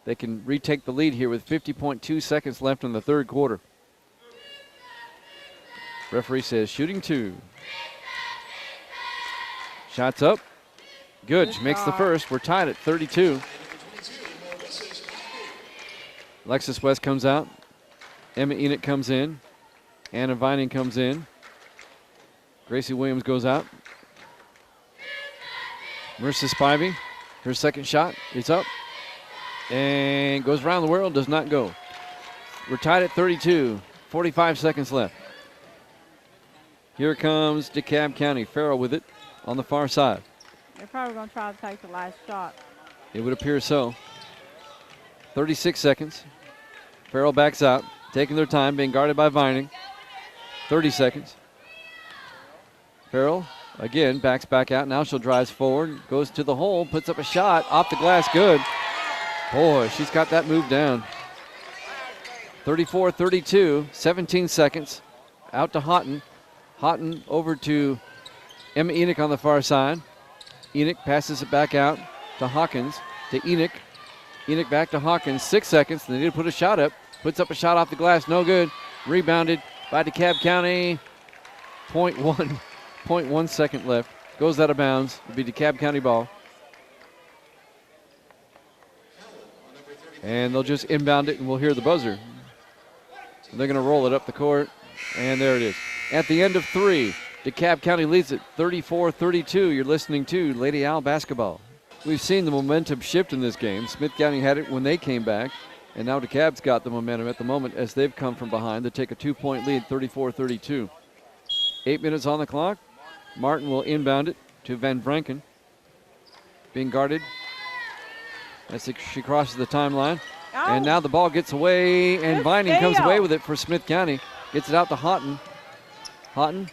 They can retake the lead here with 50.2 seconds left in the third quarter. Referee says shooting two. Shots up. Good. She makes the first. We're tied at 32. Alexis West comes out. Emma Enoch comes in. Anna Vining comes in. Gracie Williams goes out. Marissa Spivey, her second shot. It's up. And goes around the world. Does not go. We're tied at 32. 45 seconds left. Here comes DeKalb County. Farrell with it on the far side. They're probably going to try to take the last shot. It would appear so. 36 seconds. Farrell backs out, taking their time, being guarded by Vining. 30 seconds. Farrell, again, backs back out. Now she'll drive forward, goes to the hole, puts up a shot, off the glass, good. Boy, she's got that move down. 34-32, 17 seconds. Out to Houghton. Houghton over to Emma Enoch on the far side. Enoch passes it back out to Hawkins, to Enoch. Enoch back to Hawkins, 6 seconds. They need to put a shot up. Puts up a shot off the glass, no good. Rebounded by DeKalb County. 0.1 second left. Goes out of bounds. It'll be DeKalb County ball. And they'll just inbound it and we'll hear the buzzer. They're going to roll it up the court. And there it is. At the end of three, DeKalb County leads it 34-32. You're listening to Lady Owl basketball. We've seen the momentum shift in this game. Smith County had it when they came back, and now DeKalb's got the momentum at the moment as they've come from behind to take a 2-point lead, 34-32. 8 minutes on the clock. Martin will inbound it to Van Branken. Being guarded as she crosses the timeline. Oh. And now the ball gets away, and Good Vining comes steal. away with it for Smith County. Gets it out to Houghton. Houghton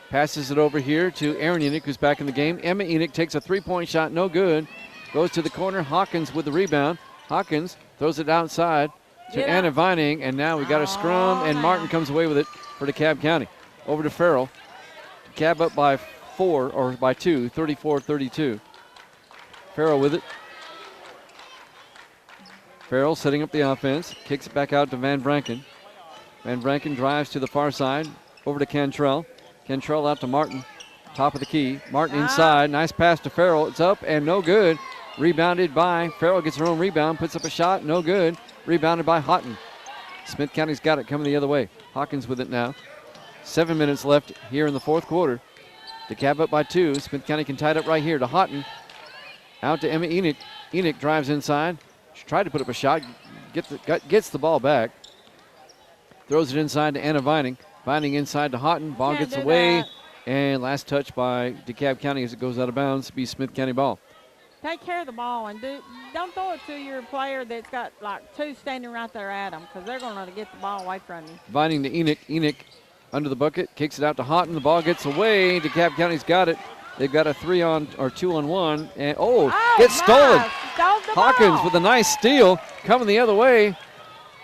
passes it over here to Aaron Enoch, who's back in the game. Emma Enoch takes a three-point shot, no good. Goes to the corner. Hawkins with the rebound. Hawkins throws it outside to Anna Vining, and now we got a scrum, and Martin comes away with it for DeKalb County. Over to Farrell. DeKalb up by 4, or by 2, 34-32. Farrell with it. Farrell setting up the offense. Kicks it back out to Van Branken. Van Branken drives to the far side. Over to Cantrell. Cantrell out to Martin. Top of the key. Martin inside. Nice pass to Farrell. It's up and no good. Rebounded by Farrell. Gets her own rebound. Puts up a shot. No good. Rebounded by Houghton. Smith County's got it coming the other way. Hawkins with it now. 7 minutes left here in the fourth quarter. DeKalb up by 2. Smith County can tie it up right here to Houghton. Out to Emma Enoch. Enoch drives inside. She tried to put up a shot. Gets the ball back. Throws it inside to Anna Vining. Vining inside to Houghton. Ball gets away. And last touch by DeKalb County as it goes out of bounds. Be Smith County ball. Take care of the ball and don't throw it to your player that's got like 2 standing right there at them, because they're going to get the ball away from you. Vining to Enoch. Enoch under the bucket. Kicks it out to Houghton. The ball gets away. DeKalb County's got it. They've got a 2-on-1. And gets stolen. Hawkins with a nice steal. Coming the other way.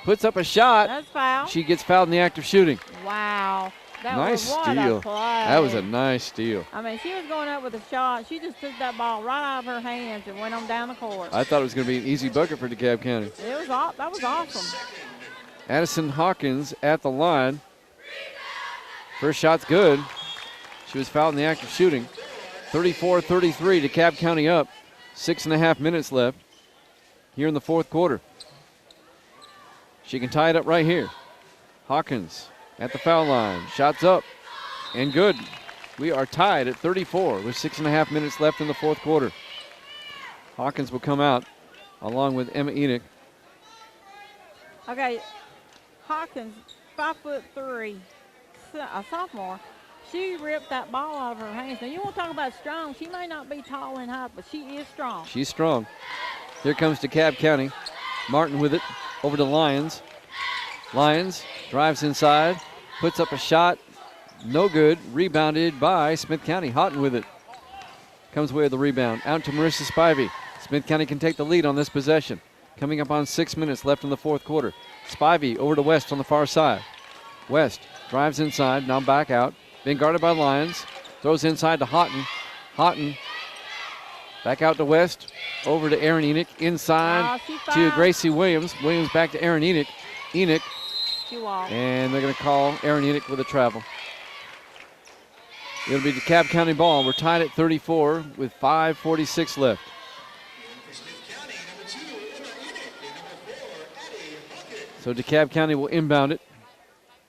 Puts up a shot. That's foul. She gets fouled in the act of shooting. Wow. Nice steal. That was a nice steal. I mean, she was going up with a shot. She just took that ball right out of her hands and went on down the court. I thought it was going to be an easy bucket for DeKalb County. That was awesome. Addison Hawkins at the line. First shot's good. She was fouled in the act of shooting. 34-33, DeKalb County up. 6.5 minutes left here in the fourth quarter. She can tie it up right here. Hawkins at the foul line. Shots up and good. We are tied at 34 with 6.5 minutes left in the fourth quarter. Hawkins will come out along with Emma Enoch. Okay, Hawkins, 5'3", a sophomore. She ripped that ball out of her hands. Now, you want to talk about strong. She may not be tall and high, but she is strong. She's strong. Here comes DeKalb County. Martin with it over to Lyons. Lyons drives inside, puts up a shot. No good. Rebounded by Smith County. Houghton with it. Comes away with the rebound. Out to Marissa Spivey. Smith County can take the lead on this possession. Coming up on 6 minutes left in the fourth quarter. Spivey over to West on the far side. West drives inside, now back out. Being guarded by Lyons. Throws inside to Houghton. Houghton back out to West. Over to Aaron Enoch. Inside to Gracie Williams. Williams back to Aaron Enoch. Enoch. And they're going to call Aaron Enoch with a travel. It'll be DeKalb County ball. We're tied at 34 with 5:46 left. So DeKalb County will inbound it.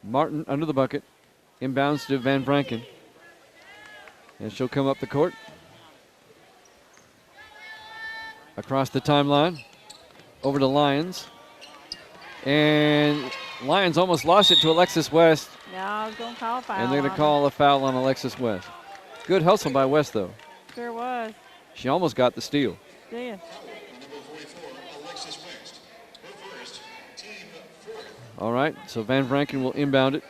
Martin under the bucket. Inbounds to Van Franken. And she'll come up the court. Across the timeline. Over to Lyons. And Lyons almost lost it to Alexis West. No, I was going to call a foul. And they're going to call a foul on Alexis West. Good hustle by West, though. Sure was. She almost got the steal. Yeah. All right, so Van Franken will inbound it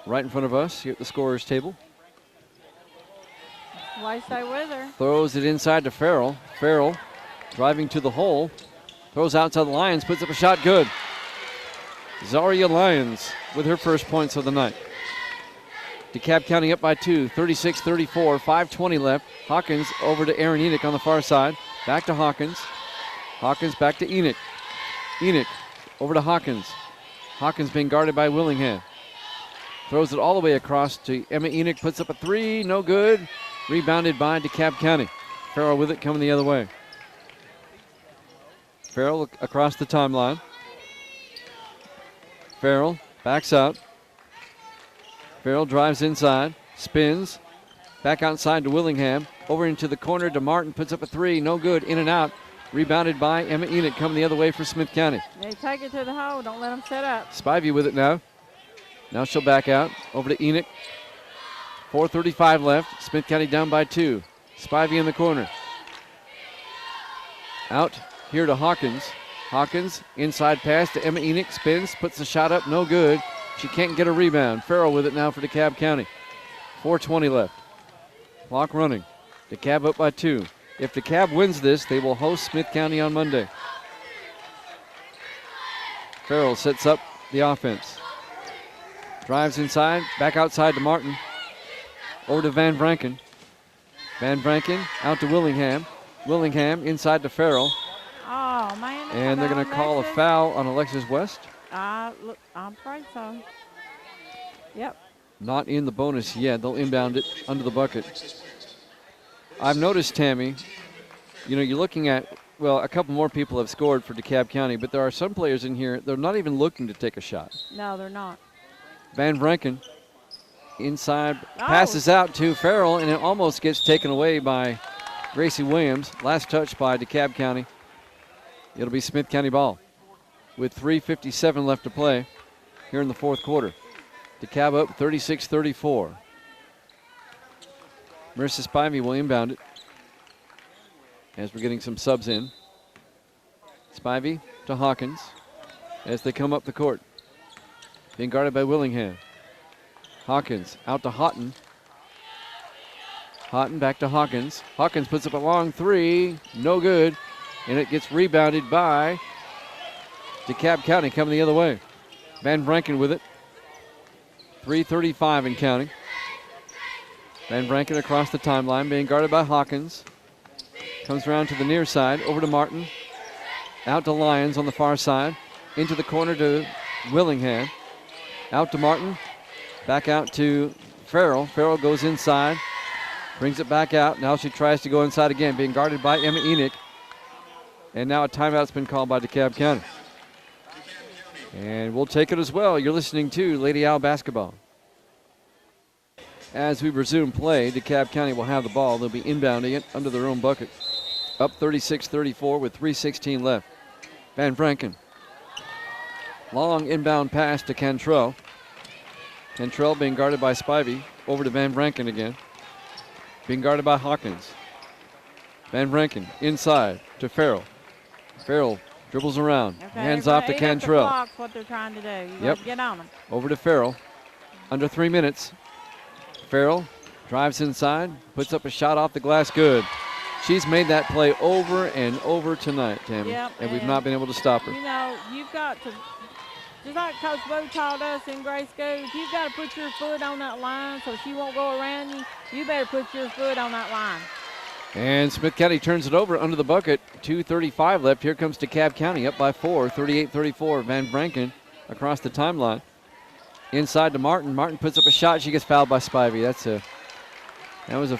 right in front of us here at the scorer's table. Why stay with her? Throws it inside to Farrell. Farrell driving to the hole. Throws outside the Lions, puts up a shot, good. Zaria Lyons with her first points of the night. DeKalb County up by 2, 36-34, 5:20 left. Hawkins over to Aaron Enoch on the far side. Back to Hawkins. Hawkins back to Enoch. Enoch over to Hawkins. Hawkins being guarded by Willingham. Throws it all the way across to Emma Enoch. Puts up a 3, no good. Rebounded by DeKalb County. Farrell with it coming the other way. Farrell across the timeline. Farrell backs out. Farrell drives inside, spins, back outside to Willingham. Over into the corner to Martin, puts up a 3, no good, in and out. Rebounded by Emma Enoch, coming the other way for Smith County. They take it to the hole, don't let them set up. Spivey with it now. Now she'll back out, over to Enoch. 4:35 left, Smith County down by 2. Spivey in the corner. Out here to Hawkins. Hawkins, inside pass to Emma Enoch, spins, puts the shot up, no good. She can't get a rebound. Farrell with it now for DeKalb County. 4:20 left. Clock running. DeKalb up by 2. If DeKalb wins this, they will host Smith County on Monday. Farrell sets up the offense. Drives inside, back outside to Martin. Over to Van Franken. Van Franken out to Willingham. Willingham inside to Farrell. Oh, man. And they're going to call a foul on Alexis West. Look, I'm afraid so. Yep. Not in the bonus yet. They'll inbound it under the bucket. I've noticed, Tammy, you're looking at, well, a couple more people have scored for DeKalb County, but there are some players in here, they're not even looking to take a shot. No, they're not. Van Franken inside, passes out to Farrell, and it almost gets taken away by Gracie Williams. Last touch by DeKalb County. It'll be Smith County ball with 3:57 left to play here in the fourth quarter. DeKalb up 36-34. Marissa Spivey will inbound it as we're getting some subs in. Spivey to Hawkins as they come up the court. Being guarded by Willingham. Hawkins out to Houghton. Houghton back to Hawkins. Hawkins puts up a long three. No good. And it gets rebounded by DeKalb County coming the other way. Van Branken with it. 3:35 and counting. Van Branken across the timeline, being guarded by Hawkins. Comes around to the near side, over to Martin. Out to Lyons on the far side. Into the corner to Willingham. Out to Martin. Back out to Farrell. Farrell goes inside. Brings it back out. Now she tries to go inside again, being guarded by Emma Enoch. And now a timeout's been called by DeKalb County. And we'll take it as well. You're listening to Lady Owl basketball. As we resume play, DeKalb County will have the ball. They'll be inbounding it under their own bucket. Up 36-34 with 3:16 left. Van Branken. Long inbound pass to Cantrell. Cantrell being guarded by Spivey. Over to Van Branken again. Being guarded by Hawkins. Van Branken inside to Farrell. Farrell dribbles around. Okay, hands off to Cantrell. That's what they're trying to do. You Yep. get on them. Over to Farrell. Under 3 minutes. Farrell drives inside, puts up a shot off the glass. Good. She's made that play over and over tonight, Tammy. Yep, and we've not been able to stop her. You know, you've got to, just like Coach Boo taught us in grade school, if you've got to put your foot on that line so she won't go around you, you better put your foot on that line. And Smith County turns it over under the bucket. 2:35 left. Here comes DeKalb County up by 4, 38-34. Van Branken across the timeline. Inside to Martin. Martin puts up a shot. She gets fouled by Spivey. That was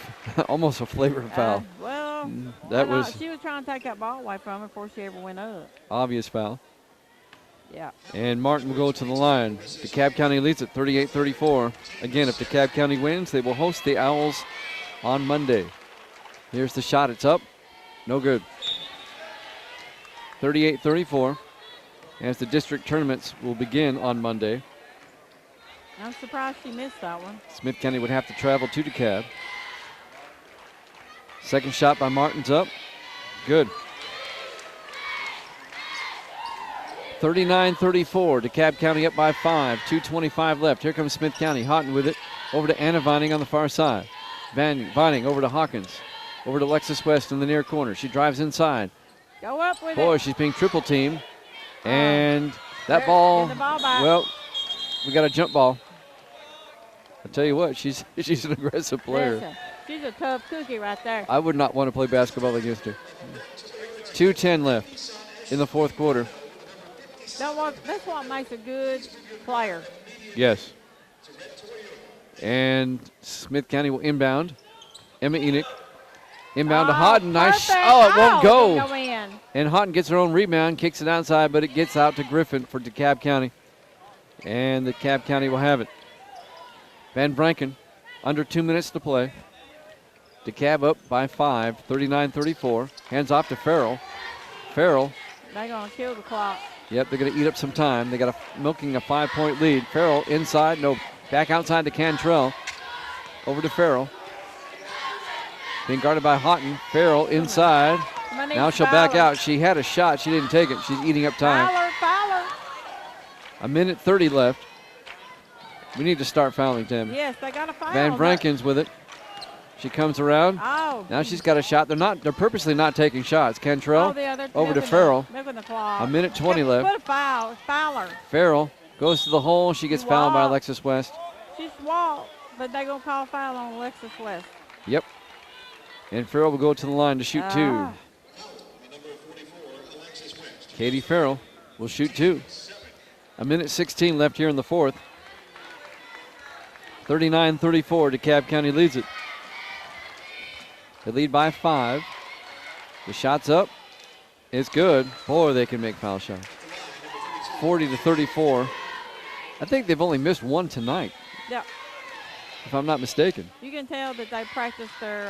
almost a flavor foul. Well, that was she was trying to take that ball away from her before she ever went up. obvious foul. Yeah. And Martin will go to the line. DeKalb County leads at 38-34. Again, if DeKalb County wins, they will host the Owls on Monday. Here's the shot. It's up. No good. 38-34 as the district tournaments will begin on Monday. I'm surprised she missed that one. Smith County would have to travel to DeKalb. Second shot by Martin's up. Good. 39-34. DeKalb County up by 5. 2:25 left. Here comes Smith County. Houghton with it. Over to Anna Vining on the far side. Vining over to Hawkins. Over to Lexus West in the near corner. She drives inside. Go up with it. Boy, she's being triple teamed. And that ball, get the ball back. well, we got a jump ball. I tell you what, she's an aggressive player. Listen, she's a tough cookie right there. I would not want to play basketball against her. 2:10 left in the fourth quarter. That's what makes a good player. Yes. And Smith County will inbound. Emma Enoch. Inbound to Houghton. Nice. Perfect. Oh, it won't go. Didn't go in. And Houghton gets her own rebound, kicks it outside, but it gets out to Griffin for DeKalb County. And DeKalb County will have it. Van Branken, under 2 minutes to play. DeKalb up by 5, 39-34. Hands off to Farrell. Farrell. They're going to kill the clock. Yep, they're going to eat up some time. They got milking a 5-point lead. Farrell inside, no, back outside to Cantrell. Over to Farrell. Being guarded by Houghton. Farrell inside. Now she'll back out. She had a shot. She didn't take it. She's eating up time. Fowler. A minute 30 left. We need to start fouling, Tim. Yes, they got a foul. Van Branken's with it. She comes around. Oh. Now she's got a shot. They're purposely not taking shots. Cantrell over to Farrell. The clock. A minute 20 left. Put a foul. It's Fowler. Farrell goes to the hole. She gets fouled by Alexis West. She's walked, but they're going to call foul on Alexis West. Yep. And Farrell will go to the line to shoot two. Katie Farrell will shoot two. A minute 16 left here in the fourth. 39-34, DeKalb County leads it. They lead by 5. The shot's up. It's good. Boy, they can make foul shots. 40-34. I think they've only missed one tonight. Yeah. if I'm not mistaken. You can tell that they practice their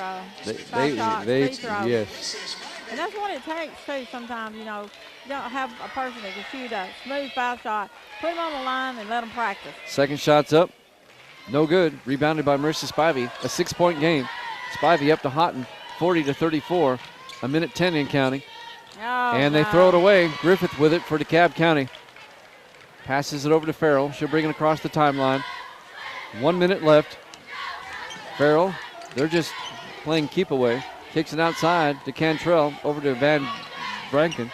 They, shots, they, free throws. yes. And that's what it takes, too, sometimes, you know. You don't have a person that can shoot a smooth foul shot. Put them on the line and let them practice. Second shot's up. No good. Rebounded by Marissa Spivey. A 6-point game. Spivey up to Houghton, 40-34. A minute 10 in counting. Oh, And they throw it away. Griffith with it for DeKalb County. Passes it over to Farrell. She'll bring it across the timeline. 1 minute left. Farrell, they're just playing keep away. Kicks it outside to Cantrell. Over to Van Branken.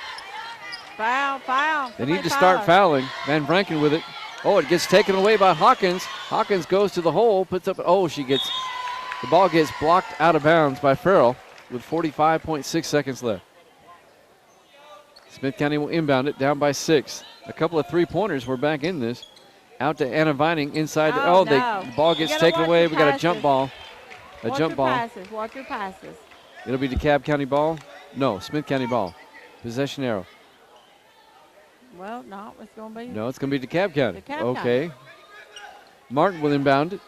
Foul. They need to start fouling. Van Branken with it. Oh, it gets taken away by Hawkins. Hawkins goes to the hole, puts up. Oh, the ball gets blocked out of bounds by Farrell with 45.6 seconds left. Smith County will inbound it, down by 6. A couple of three-pointers. We're back in this. Out to Anna Vining inside. No. The ball gets taken away. We got a jump ball. Watch your passes. It'll be DeKalb County ball. No, Smith County ball. Possession arrow. Well, no, it's going to be. No, it's going to be DeKalb County. Okay. Martin will inbound it.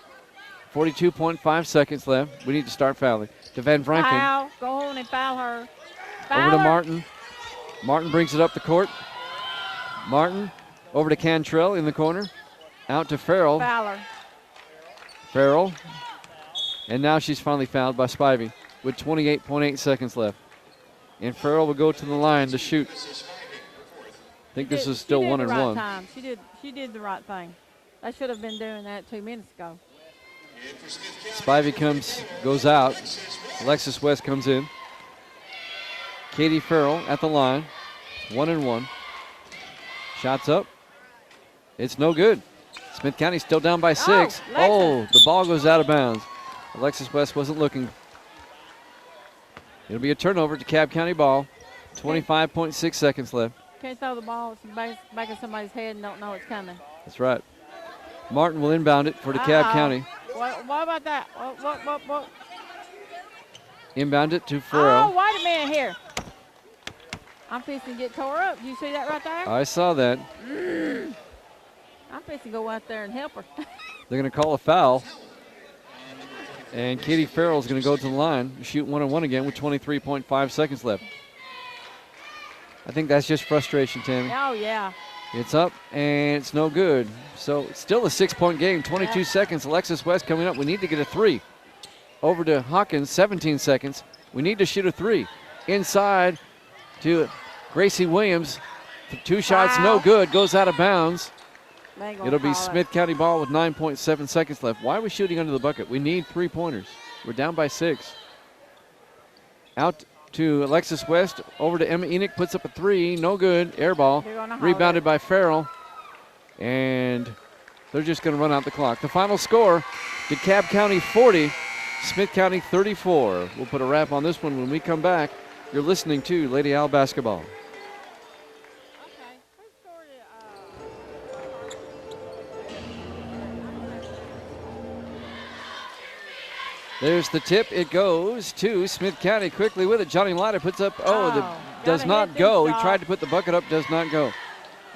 42.5 seconds left. We need to start fouling. To Van Franken. Foul. Go on and foul her. Over to Martin. Martin brings it up the court. Martin over to Cantrell in the corner. Out to Farrell. Fowler. Farrell. And now she's finally fouled by Spivey with 28.8 seconds left. And Farrell will go to the line to shoot. I think this is still 1-1. Time. She did the right thing. They should have been doing that 2 minutes ago. Spivey goes out. Alexis West comes in. Katie Farrell at the line. 1-1. Shots up. It's no good. Smith County still down by 6. Oh, the ball goes out of bounds. Alexis West wasn't looking. It'll be a turnover to DeKalb County ball. 25.6 seconds left. Can't throw the ball back of somebody's head and don't know it's coming. That's right. Martin will inbound it for DeKalb County. What about that? What? Inbound it to Farrell. Oh, wait a minute here. I'm fixing to get tore up. Do you see that right there? I saw that. I'm fixing to go out there and help her. They're going to call a foul. And Katie Farrell's going to go to the line, shoot 1-1 again with 23.5 seconds left. I think that's just frustration, Tammy. Oh, yeah. It's up, and it's no good. So it's still a 6-point game, 22 seconds. Alexis West coming up. We need to get a 3. Over to Hawkins, 17 seconds. We need to shoot a 3. Inside to Gracie Williams. 2 shots, no good. Goes out of bounds. It'll be Smith County ball with 9.7 seconds left. Why are we shooting under the bucket? We need 3-pointers. We're down by 6. Out to Alexis West. Over to Emma Enoch. Puts up a 3. No good. Air ball. Rebounded by Farrell. And they're just going to run out the clock. The final score, DeKalb County 40, Smith County 34. We'll put a wrap on this one when we come back. You're listening to Lady Owl Basketball. There's the tip. It goes to Smith County quickly with it. Johnny Leiter puts up. Does not go. He tried to put the bucket up. Does not go.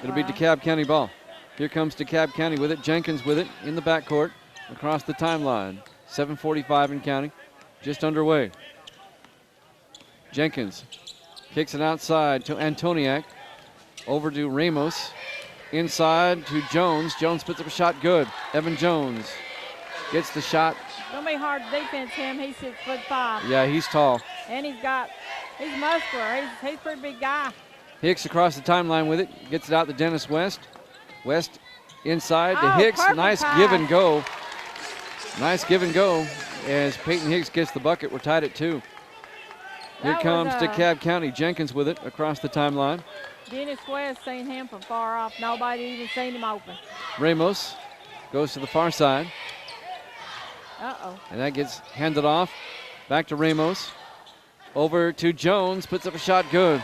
It'll be DeKalb County ball. Here comes DeKalb County with it. Jenkins with it in the backcourt across the timeline. 7:45 in counting. Just underway. Jenkins kicks it outside to Antoniak. Over to Ramos. Inside to Jones. Jones puts up a shot. Good. Evan Jones gets the shot. Gonna be hard to defense him. He's 6'5". Yeah, he's tall. And he's muscular. He's a pretty big guy. Hicks across the timeline with it. Gets it out to Dennis West. West inside to Hicks. Nice pass. Give and go. Nice give and go as Peyton Hicks gets the bucket. We're tied at 2. Here comes DeKalb County. Jenkins with it across the timeline. Dennis West seen him from far off. Nobody even seen him open. Ramos goes to the far side. And that gets handed off. Back to Ramos. Over to Jones. Puts up a shot. Good.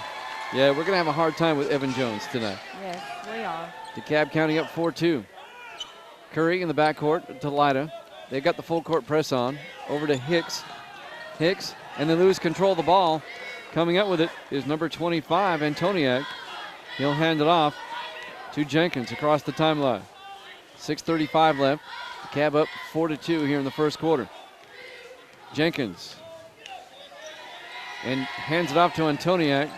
Yeah, we're going to have a hard time with Evan Jones tonight. Yes, we are. DeKalb County up 4-2. Curry in the backcourt to Lida. They got the full court press on. Over to Hicks. Hicks, and they lose control of the ball. Coming up with it is number 25, Antoniak. He'll hand it off to Jenkins across the timeline. 6:35 left. DeKalb up 4-2 here in the first quarter. Jenkins. And hands it off to Antoniak.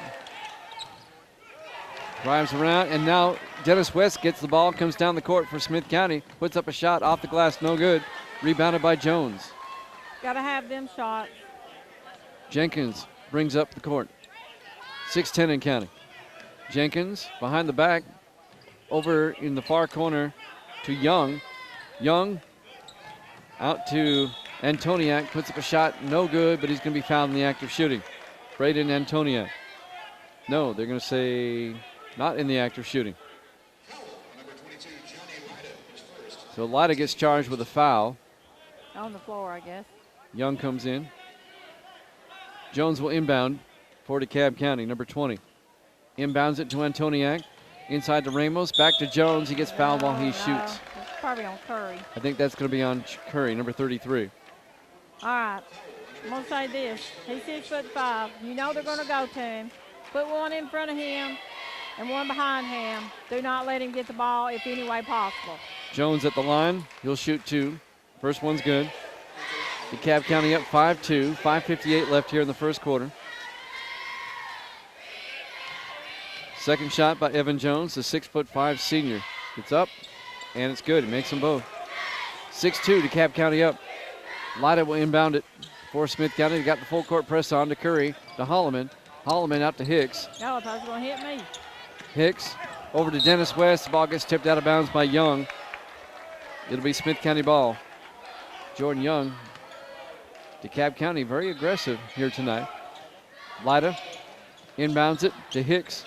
Drives around, and now Dennis West gets the ball, comes down the court for Smith County, puts up a shot off the glass, no good. Rebounded by Jones. Got to have them shots. Jenkins brings up the court. 6-10 in counting. Jenkins behind the back, over in the far corner to Young. Young out to Antoniak, puts up a shot, no good, but he's going to be fouled in the act of shooting. Braden Antoniak. No, they're going to say not in the act of shooting. So Lida gets charged with a foul. On the floor, I guess. Young comes in. Jones will inbound for DeKalb County, number 20. Inbounds it to Antoniak. Inside to Ramos, back to Jones. He gets fouled while he shoots. It's probably on Curry. I think that's going to be on Curry, number 33. All right, I'm going to say this. He's 6'5". You know they're going to go to him. Put one in front of him and one behind him. Do not let him get the ball if any way possible. Jones at the line. He'll shoot two. First one's good. DeKalb County up 5-2. 5:58 left here in the first quarter. Second shot by Evan Jones, the 6'5" senior. It's up, and it's good. It makes them both. 6-2, DeKalb County up. Lida will inbound it for Smith County. They got the full court press on to Curry, to Holloman. Holloman out to Hicks. No, I thought it was going to hit me. Hicks over to Dennis West. The ball gets tipped out of bounds by Young. It'll be Smith County ball. Jordan Young. DeKalb County very aggressive here tonight. Lida inbounds it to Hicks.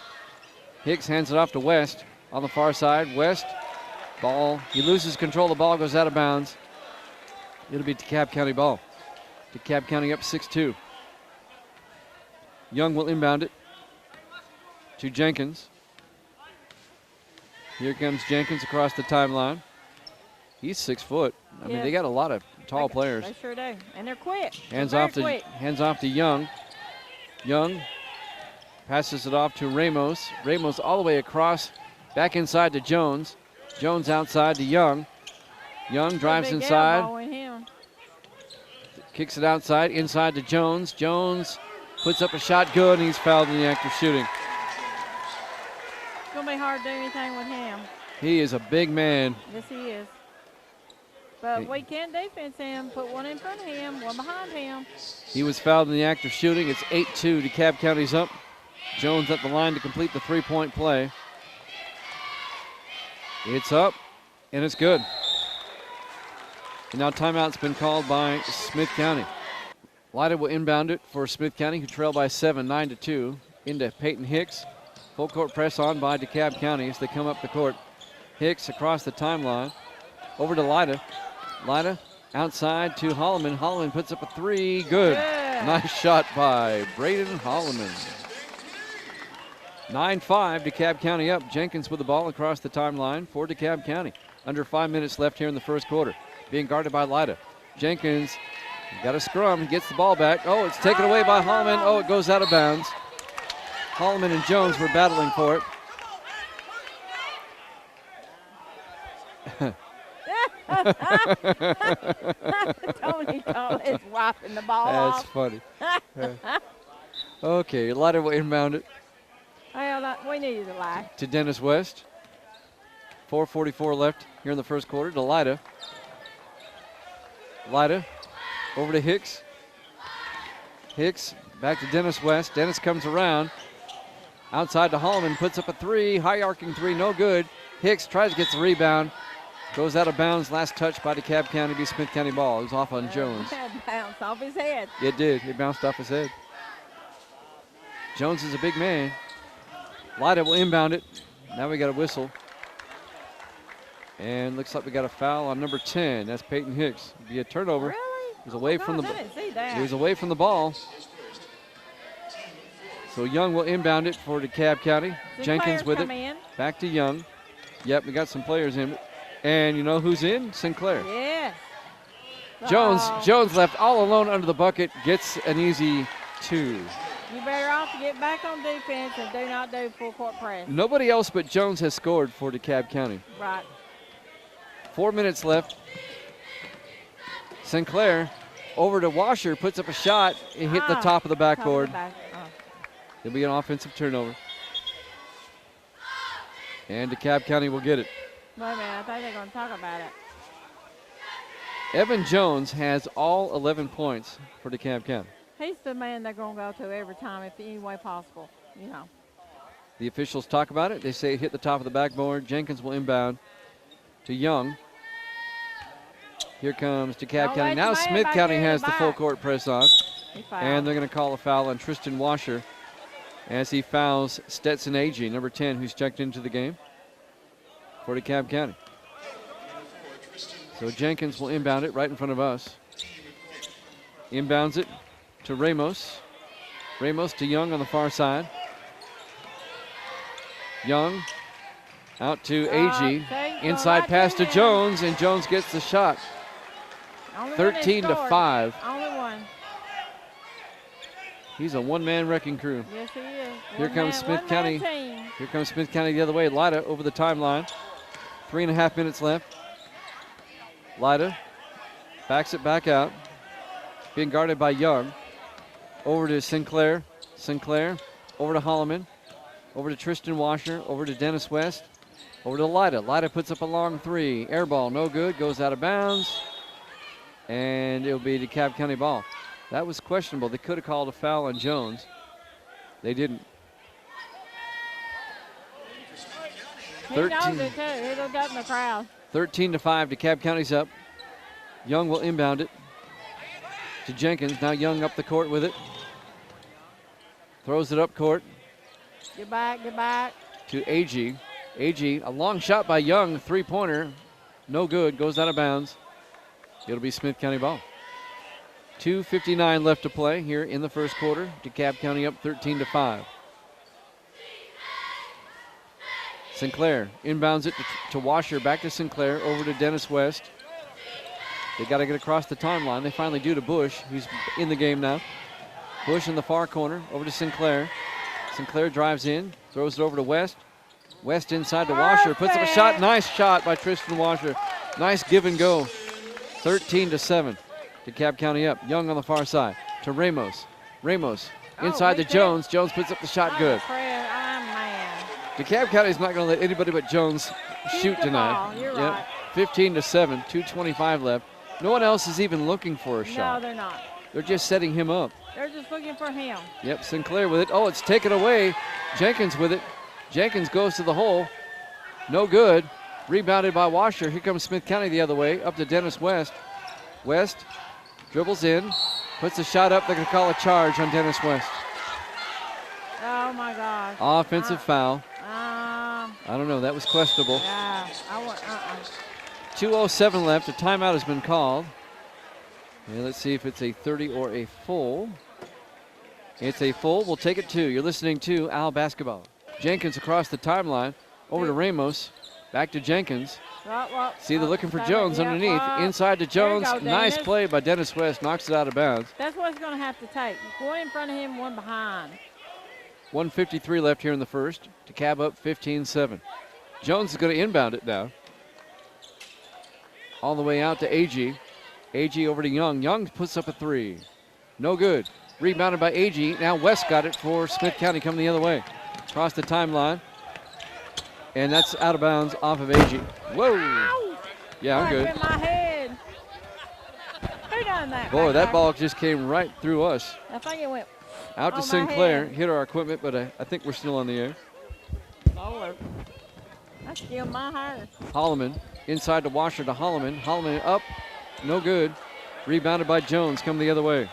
Hicks hands it off to West on the far side. West, ball, he loses control. The ball goes out of bounds. It'll be DeKalb County ball. DeKalb County up 6-2. Young will inbound it to Jenkins. Here comes Jenkins across the timeline. He's 6 foot. I mean, they got a lot of tall players. They sure do, and they're quick. Hands off to Young. Young passes it off to Ramos. Ramos all the way across, back inside to Jones. Jones outside to Young. Young drives inside. Kicks it outside, inside to Jones. Jones puts up a shot, good, and he's fouled in the act of shooting. It's going to be hard to do anything with him. He is a big man. Yes, he is. But we can defense him, put one in front of him, one behind him. He was fouled in the act of shooting. It's 8-2. DeKalb County's up. Jones at the line to complete the three-point play. It's up, and it's good. And now timeout's been called by Smith County. Lida will inbound it for Smith County, who trail by 7, 9-2, into Peyton Hicks. Full court press on by DeKalb County as they come up the court. Hicks across the timeline, over to Lida. Lida outside to Holloman. Holloman puts up a three, good. Nice shot by Braden Holloman. 9-5, DeKalb County up. Jenkins with the ball across the timeline for DeKalb County. Under 5 minutes left here in the first quarter. Being guarded by Lida. Jenkins got a scrum, gets the ball back. Oh, it's taken away by Holloman. Oh, it goes out of bounds. Holloman and Jones were battling for it. Tony called his wife in the ball That's off. funny. Okay, Lida will inbound it. Well, we needed a lie. To Dennis West. 4:44 left here in the first quarter to Lida. Lida over to Hicks. Hicks back to Dennis West. Dennis comes around. Outside to Holloman, puts up a three. High arcing three, no good. Hicks tries to get the rebound. Goes out of bounds. Last touch by DeKalb County, be Smith County ball. It was off on Jones. It bounced off his head. It did. It bounced off his head. Jones is a big man. Lida will inbound it. Now we got a whistle. And looks like we got a foul on number 10. That's Peyton Hicks. It'll be a turnover. Really? He was away from the I didn't see that. He was away from the ball. So Young will inbound it for DeKalb County. Jenkins with it. Back to Young. Yep, we got some players in it. And you know who's in? Sinclair. Yes. Jones left all alone under the bucket. Gets an easy two. You better off to get back on defense and do not do full court press. Nobody else but Jones has scored for DeKalb County. Right. 4 minutes left Sinclair over to Washer, puts up a shot. It hit the top of the backboard. It'll be an offensive turnover. And DeKalb County will get it. Wait a minute, I thought they were going to talk about it. Evan Jones has all 11 points for DeKalb County. He's the man they're going to go to every time if any way possible, you know. The officials talk about it. They say it hit the top of the backboard. Jenkins will inbound to Young. Here comes DeKalb County. Now Smith County has the full court press on. And they're going to call a foul on Tristan Washer as he fouls Stetson Agee, number 10, who's checked into the game for DeKalb County. So Jenkins will inbound it right in front of us. Inbounds it to Ramos. Ramos to Young on the far side. Young out to Agee. Inside pass to Jones, and Jones gets the shot. 13-5. Only one. He's a one-man wrecking crew. Yes, he is. Here comes Smith County. Here comes Smith County the other way. Lida over the timeline. 3.5 minutes left. Lida backs it back out. Being guarded by Young. Over to Sinclair. Sinclair over to Holloman. Over to Tristan Washer. Over to Dennis West. Over to Lida. Lida puts up a long three. Air ball, no good. Goes out of bounds. And it'll be DeKalb County ball. That was questionable. They could have called a foul on Jones. They didn't. He knows it too. He looked up in the crowd. 13-5. DeKalb County's up. Young will inbound it to Jenkins. Now Young up the court with it. Throws it up court. Get back, get back. To Agee. Agee, a long shot by Young. Three-pointer. No good. Goes out of bounds. It'll be Smith County ball. 2:59 left to play here in the first quarter. DeKalb County up 13-5. Sinclair inbounds it to Washer, back to Sinclair, over to Dennis West. They got to get across the timeline. They finally do to Bush, who's in the game now. Bush in the far corner, over to Sinclair. Sinclair drives in, throws it over to West. West inside to Washer, puts up a shot. Nice shot by Tristan Washer. Nice give and go. 13-7. DeKalb County up. Young on the far side to Ramos. Ramos inside to Jones. Jones puts up the shot. Good. DeKalb County is not going to let anybody but Jones shoot tonight. You're right. 15-7. 2:25 left. No one else is even looking for a shot. No, they're not. They're just setting him up. They're just looking for him. Yep, Sinclair with it. Oh, it's taken away. Jenkins with it. Jenkins goes to the hole. No good. Rebounded by Washer. Here comes Smith County the other way. Up to Dennis West. West dribbles in. Puts a shot up. They're going to call a charge on Dennis West. Oh, my gosh. Offensive foul. I don't know. That was questionable. Yeah. 2:07 left. A timeout has been called. And let's see if it's a 30 or a full. It's a full. We'll take it two. You're listening to Al Basketball. Jenkins across the timeline. Over to Ramos. Back to Jenkins. See, they're looking for Jones underneath. Inside to Jones. Nice play by Dennis West. Knocks it out of bounds. That's what it's going to have to take. One in front of him, one behind. 1:53 left here in the first. DeKalb up 15-7. Jones is going to inbound it now. All the way out to Agee. Agee over to Young. Young puts up a three. No good. Rebounded by Agee. Now West got it for Smith County coming the other way. Across the timeline. And that's out of bounds off of Agee. Whoa. Ow. Yeah, I'm good. In my head. Who done that? Boy, that ball just came right through us. I think it went out to Sinclair. Hit our equipment, but I think we're still on the air. Lord. That's still my hair. Holloman inside to Washer to Holloman. Holloman up. No good. Rebounded by Jones. Come the other way.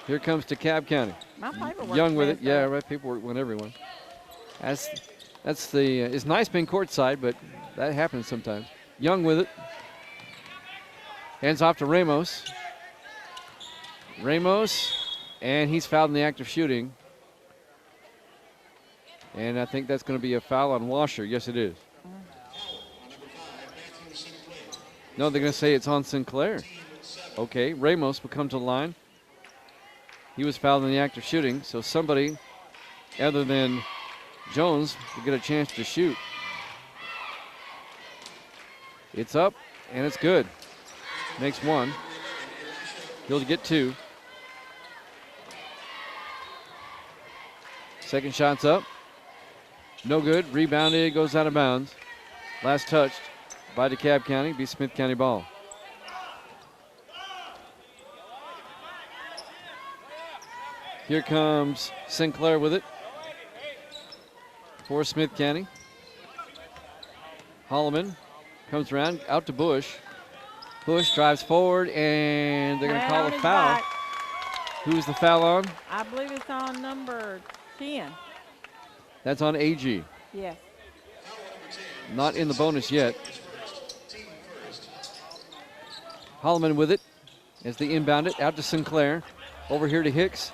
Here comes DeKalb County. My paperwork. Young with it. Yeah, right. Paperwork went everyone. That's the. It's nice being courtside, but that happens sometimes. Young with it. Hands off to Ramos. Ramos, and he's fouled in the act of shooting. And I think that's going to be a foul on Washer. Yes, it is. No, they're going to say it's on Sinclair. Okay, Ramos will come to the line. He was fouled in the act of shooting, so somebody other than Jones will get a chance to shoot. It's up, and it's good. Makes one. He'll get two. Second shot's up. No good. Rebounded, goes out of bounds. Last touched by DeKalb County. Be Smith County ball. Here comes Sinclair with it for Smith County. Holloman comes around, out to Bush. Bush drives forward, and they're going to call a foul. Back. Who's the foul on? I believe it's on number 10. That's on AG. Yes. Not in the bonus yet. Holloman with it as they inbound it out to Sinclair. Over here to Hicks.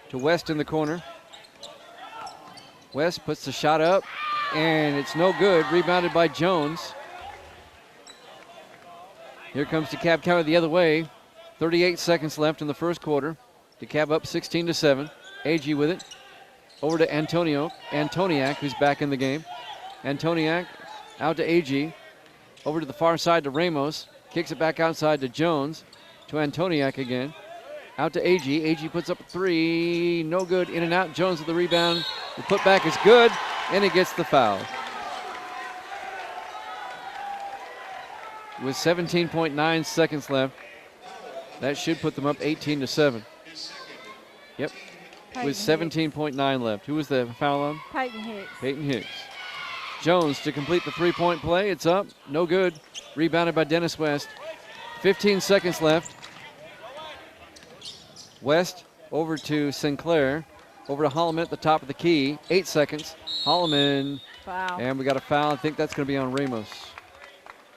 To West in the corner. West puts the shot up, and it's no good. Rebounded by Jones. Here comes DeKalb County the other way. 38 seconds left in the first quarter. DeKalb up 16-7. AG with it. Over to Antoniak, who's back in the game. Antoniak out to AG. Over to the far side to Ramos. Kicks it back outside to Jones. To Antoniak again. Out to AG. AG puts up a three. No good. In and out. Jones with the rebound. The putback is good, and he gets the foul. With 17.9 seconds left, that should put them up 18-7. Yep. With 17.9 left. Who was the foul on? Peyton Hicks. Peyton Hicks. Jones to complete the three-point play. It's up. No good. Rebounded by Dennis West. 15 seconds left. West over to Sinclair. Over to Holloman at the top of the key. 8 seconds. Holloman. Foul. And we got a foul. I think that's going to be on Ramos.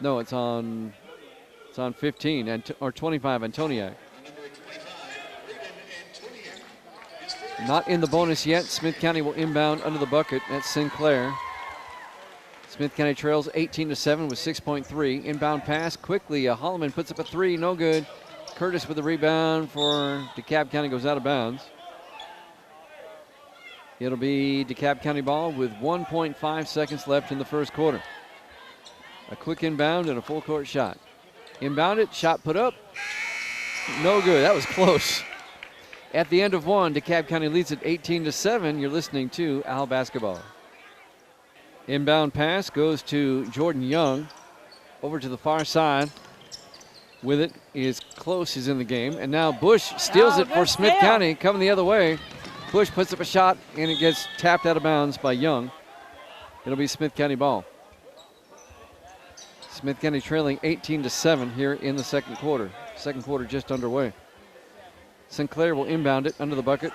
No, it's on 15 or 25, Antoniak. Not in the bonus yet. Smith County will inbound under the bucket. That's Sinclair. Smith County trails 18-7 with 6.3. Inbound pass quickly. Holloman puts up a three. No good. Curtis with the rebound for DeKalb County, goes out of bounds. It'll be DeKalb County ball with 1.5 seconds left in the first quarter. A quick inbound and a full court shot. Inbounded, shot put up. No good. That was close. At the end of one, DeKalb County leads at 18-7. You're listening to Al Basketball. Inbound pass goes to Jordan Young. Over to the far side. With it is Close is in the game. And now Bush steals it for Smith County, coming the other way. Bush puts up a shot, and it gets tapped out of bounds by Young. It'll be Smith County ball. Smith County trailing 18-7 here in the second quarter. Second quarter just underway. Sinclair will inbound it under the bucket.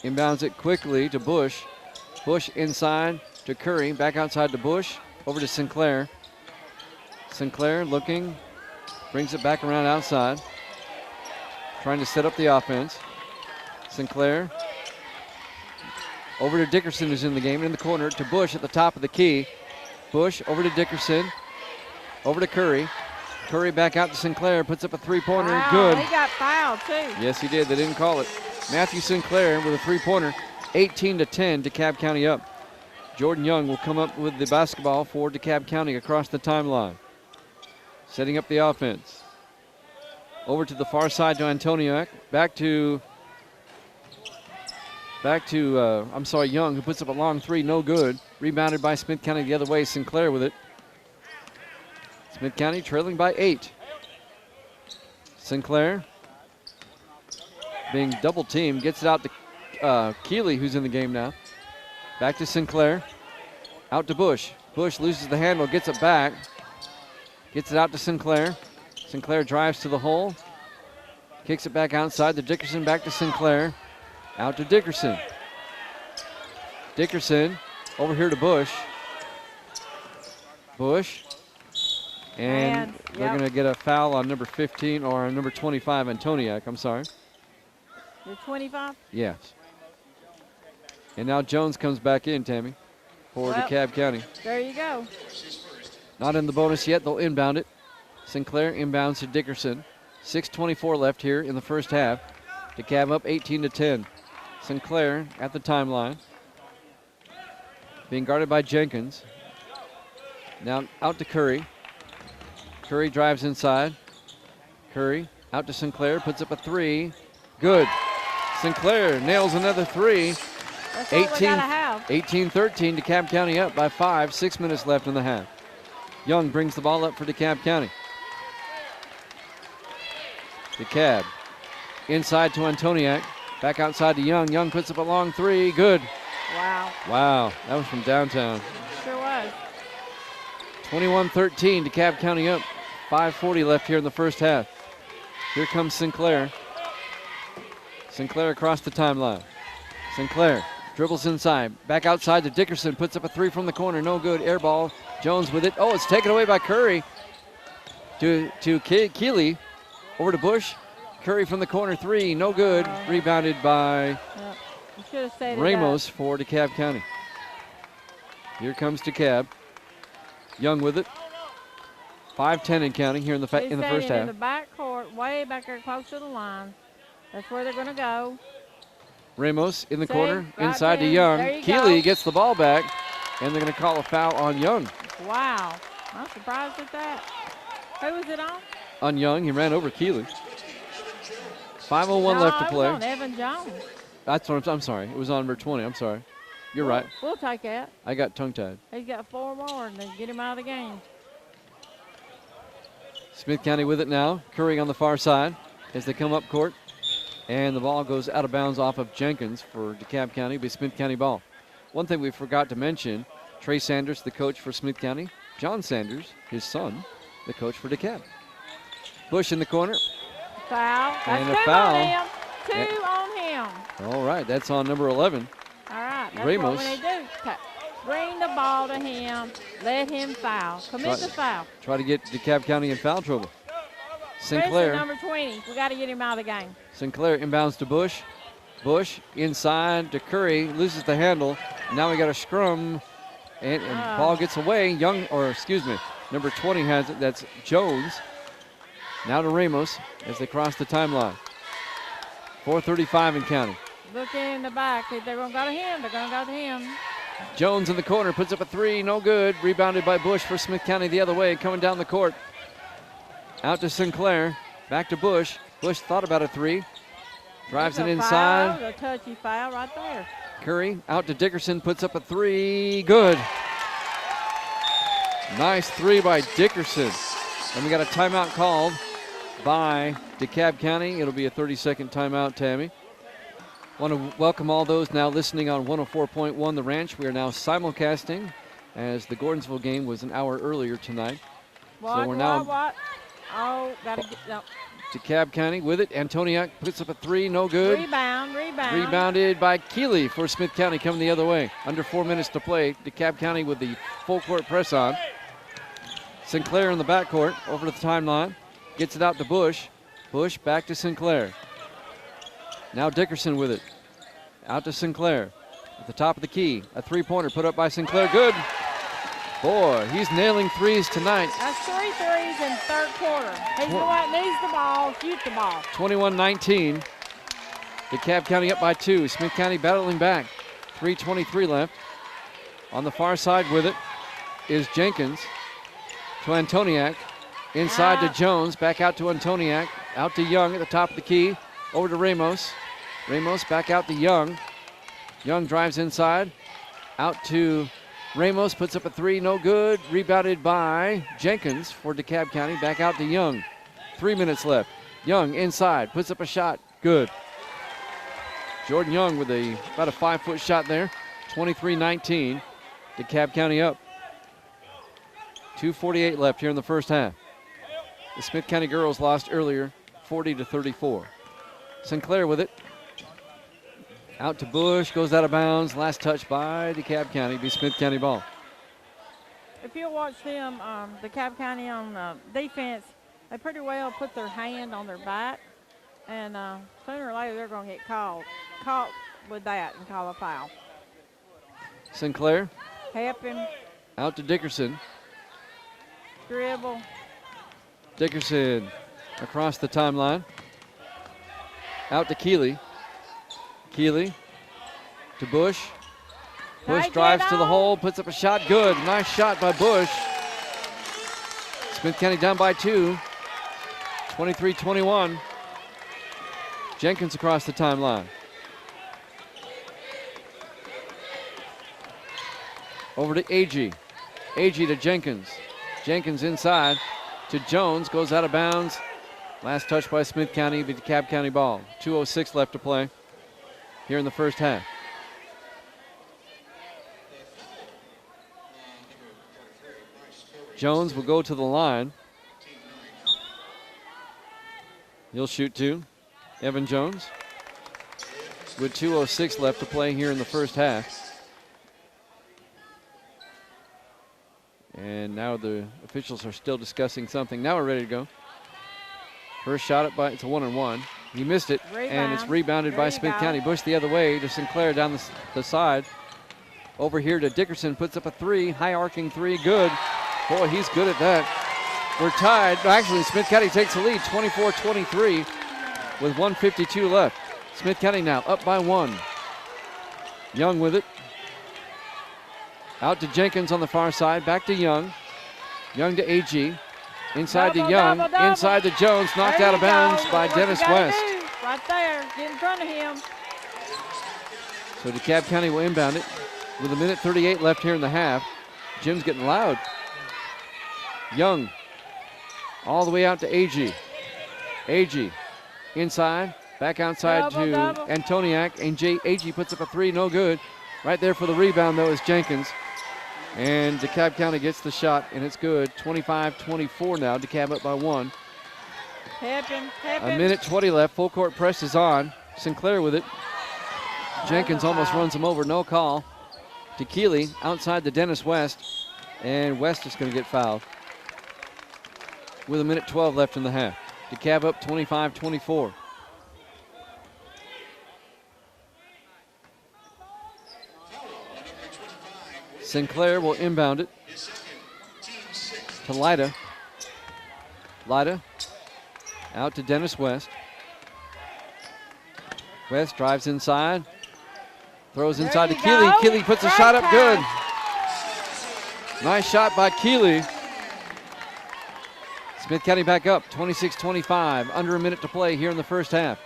Inbounds it quickly to Bush. Bush inside to Curry. Back outside to Bush. Over to Sinclair. Sinclair looking. Brings it back around outside. Trying to set up the offense. Sinclair. Over to Dickerson, who's in the game. In the corner to Bush at the top of the key. Bush over to Dickerson. Over to Curry. Curry back out to Sinclair. Puts up a three-pointer. Wow, Good. he got fouled, too. Yes, he did. They didn't call it. Matthew Sinclair with a three-pointer. 18-10, DeKalb County up. Jordan Young will come up with the basketball for DeKalb County across the timeline. Setting up the offense. Over to the far side to Antoniak. Back to Young, who puts up a long three, no good. Rebounded by Smith County the other way. Sinclair with it. Smith County trailing by 8. Sinclair being double teamed, gets it out to Keeley, who's in the game now. Back to Sinclair. Out to Bush. Bush loses the handle, gets it back. Gets it out to Sinclair. Sinclair drives to the hole. Kicks it back outside to Dickerson, back to Sinclair. Out to Dickerson. Dickerson over here to Bush. Bush. And they're going to get a foul on number 15 or on number 25, Antoniak. I'm sorry. The 25? Yes. And now Jones comes back in, Tammy, for DeKalb County. There you go. Not in the bonus yet. They'll inbound it. Sinclair inbounds to Dickerson. 6:24 left here in the first half. DeKalb up 18-10. Sinclair at the timeline. Being guarded by Jenkins. Now out to Curry. Curry drives inside. Curry out to Sinclair, puts up a three. Good. Sinclair nails another three. That's what we gotta have. 18-13, DeKalb County up by 5. 6 minutes left in the half. Young brings the ball up for DeKalb County. DeKalb inside to Antoniak. Back outside to Young. Young puts up a long three. Good. Wow. Wow, that was from downtown. Sure was. 21-13, DeKalb County up. 5:40 left here in the first half. Here comes Sinclair. Sinclair across the timeline. Sinclair dribbles inside. Back outside to Dickerson. Puts up a three from the corner. No good. Air ball. Jones with it. Oh, it's taken away by Curry. To Keeley. Over to Bush. Curry from the corner. Three. No good. Rebounded by Yep. You should have stayed Ramos for DeKalb County. Here comes DeKalb. Young with it. 5:10 and counting here in the first half. In the back court, way back there close to the line. That's where they're going to go. Ramos in the See? corner, Right inside there. to Young. There you Keeley go. gets the ball back, and they're going to call a foul on Young. Wow. I'm surprised at that. Who was it on? On Young, he ran over Keeley. 5:01 left to it play. was on Evan Jones. That's what I'm sorry. It was on number 20. I'm sorry. You're right. We'll take that. I got tongue-tied. He's got 4 more, and then get him out of the game. Smith County with it now. Curry on the far side as they come up court. And the ball goes out of bounds off of Jenkins for DeKalb County. It'll be Smith County ball. One thing we forgot to mention, Trey Sanders, the coach for Smith County. John Sanders, his son, the coach for DeKalb. Bush in the corner. Foul. That's And a 2 foul. on him. 2 on him. All right, that's on number 11. All right. That's Ramos. what we need to do. Bring the ball to him. Let him foul. Commit the foul. Try to get DeKalb County in foul trouble. Especially Sinclair. number 20. We got to get him out of the game. Sinclair inbounds to Bush. Bush inside to Curry, loses the handle. Now we got a scrum, and ball gets away. Number 20 has it. That's Jones. Now to Ramos as they cross the timeline. 4:35 in counting. Look in the back. If they're going to go to him, they're going to go to him. Jones in the corner puts up a three, no good. Rebounded by Bush for Smith County the other way, coming down the court. Out to Sinclair, back to Bush. Bush thought about a three. Drives it inside. A touchy foul right there. Curry out to Dickerson, puts up a three, good. Nice three by Dickerson. And we got a timeout called by DeKalb County. It'll be a 30-second timeout, Tammy. Want to welcome all those now listening on 104.1 The Ranch. We are now simulcasting as the Gordonsville game was an hour earlier tonight. What? Oh, got to get no. DeKalb County with it. Antoniak puts up a three, no good. Rebound. Rebounded by Keeley for Smith County coming the other way. Under 4 minutes to play. DeKalb County with the full court press on. Sinclair in the backcourt over to the timeline. Gets it out to Bush. Bush back to Sinclair. Now Dickerson with it. Out to Sinclair. At the top of the key. A three-pointer put up by Sinclair. Good. Boy, he's nailing threes tonight. That's 3 threes in third quarter. He's the one that needs the ball, shoot the ball. 21-19. DeKalb County up by 2. Smith County battling back. 3:23 left. On the far side with it is Jenkins. To Antoniak. Inside to Jones. Back out to Antoniak. Out to Young at the top of the key. Over to Ramos. Ramos back out to Young. Young drives inside. Out to Ramos, puts up a three, no good. Rebounded by Jenkins for DeKalb County. Back out to Young. 3 minutes left. Young inside, puts up a shot, good. Jordan Young with about a 5-foot shot there. 23-19. DeKalb County up. 2:48 left here in the first half. The Smith County girls lost earlier, 40-34. Sinclair with it. Out to Bush, goes out of bounds. Last touch by DeKalb County, be Smith County ball. If you watch them, DeKalb County on defense, they pretty well put their hand on their back, and sooner or later they're going to get caught with that and call a foul. Sinclair. Help him. Out to Dickerson. Dribble. Dickerson across the timeline. Out to Keeley. Keeley to Bush. Bush drives to the hole, puts up a shot, good. Nice shot by Bush. Smith County down by 2. 23-21. Jenkins across the timeline. Over to Agee. Agee to Jenkins. Jenkins inside to Jones. Goes out of bounds. Last touch by Smith County, the DeKalb County ball. 2:06 left to play here in the first half. Jones will go to the line. He'll shoot 2. Evan Jones with 2:06 left to play here in the first half. And now the officials are still discussing something. Now we're ready to go. First shot up by, it's a 1-and-1. He missed it, and it's rebounded by Smith County. Bush the other way to Sinclair down the side. Over here to Dickerson, puts up a 3, high arcing 3, good. Boy, he's good at that. We're tied. Actually, Smith County takes the lead, 24-23, with 1:52 left. Smith County now up by 1. Young with it. Out to Jenkins on the far side, back to Young. Young to Agee. Inside to Young, inside to Jones, knocked out of bounds by Dennis West. Right there, get in front of him. So DeKalb County will inbound it with 1:38 left here in the half. Jim's getting loud. Young, all the way out to Agee. Agee, inside, back outside to Antoniak, and Agee puts up a 3, no good. Right there for the rebound, though, is Jenkins. And DeKalb County gets the shot, and it's good. 25-24 now. DeKalb up by 1. Happen. 1:20 left. Full court press is on. Sinclair with it. Jenkins almost runs him over. No call. To Keeley outside to Dennis West. And West is going to get fouled. With 1:12 left in the half. DeKalb up 25-24. Sinclair will inbound it to Lyda. Lyda out to Dennis West. West drives inside. Throws inside to Keeley. Keeley puts a shot up good. Nice shot by Keeley. Smith County back up, 26-25. Under a minute to play here in the first half.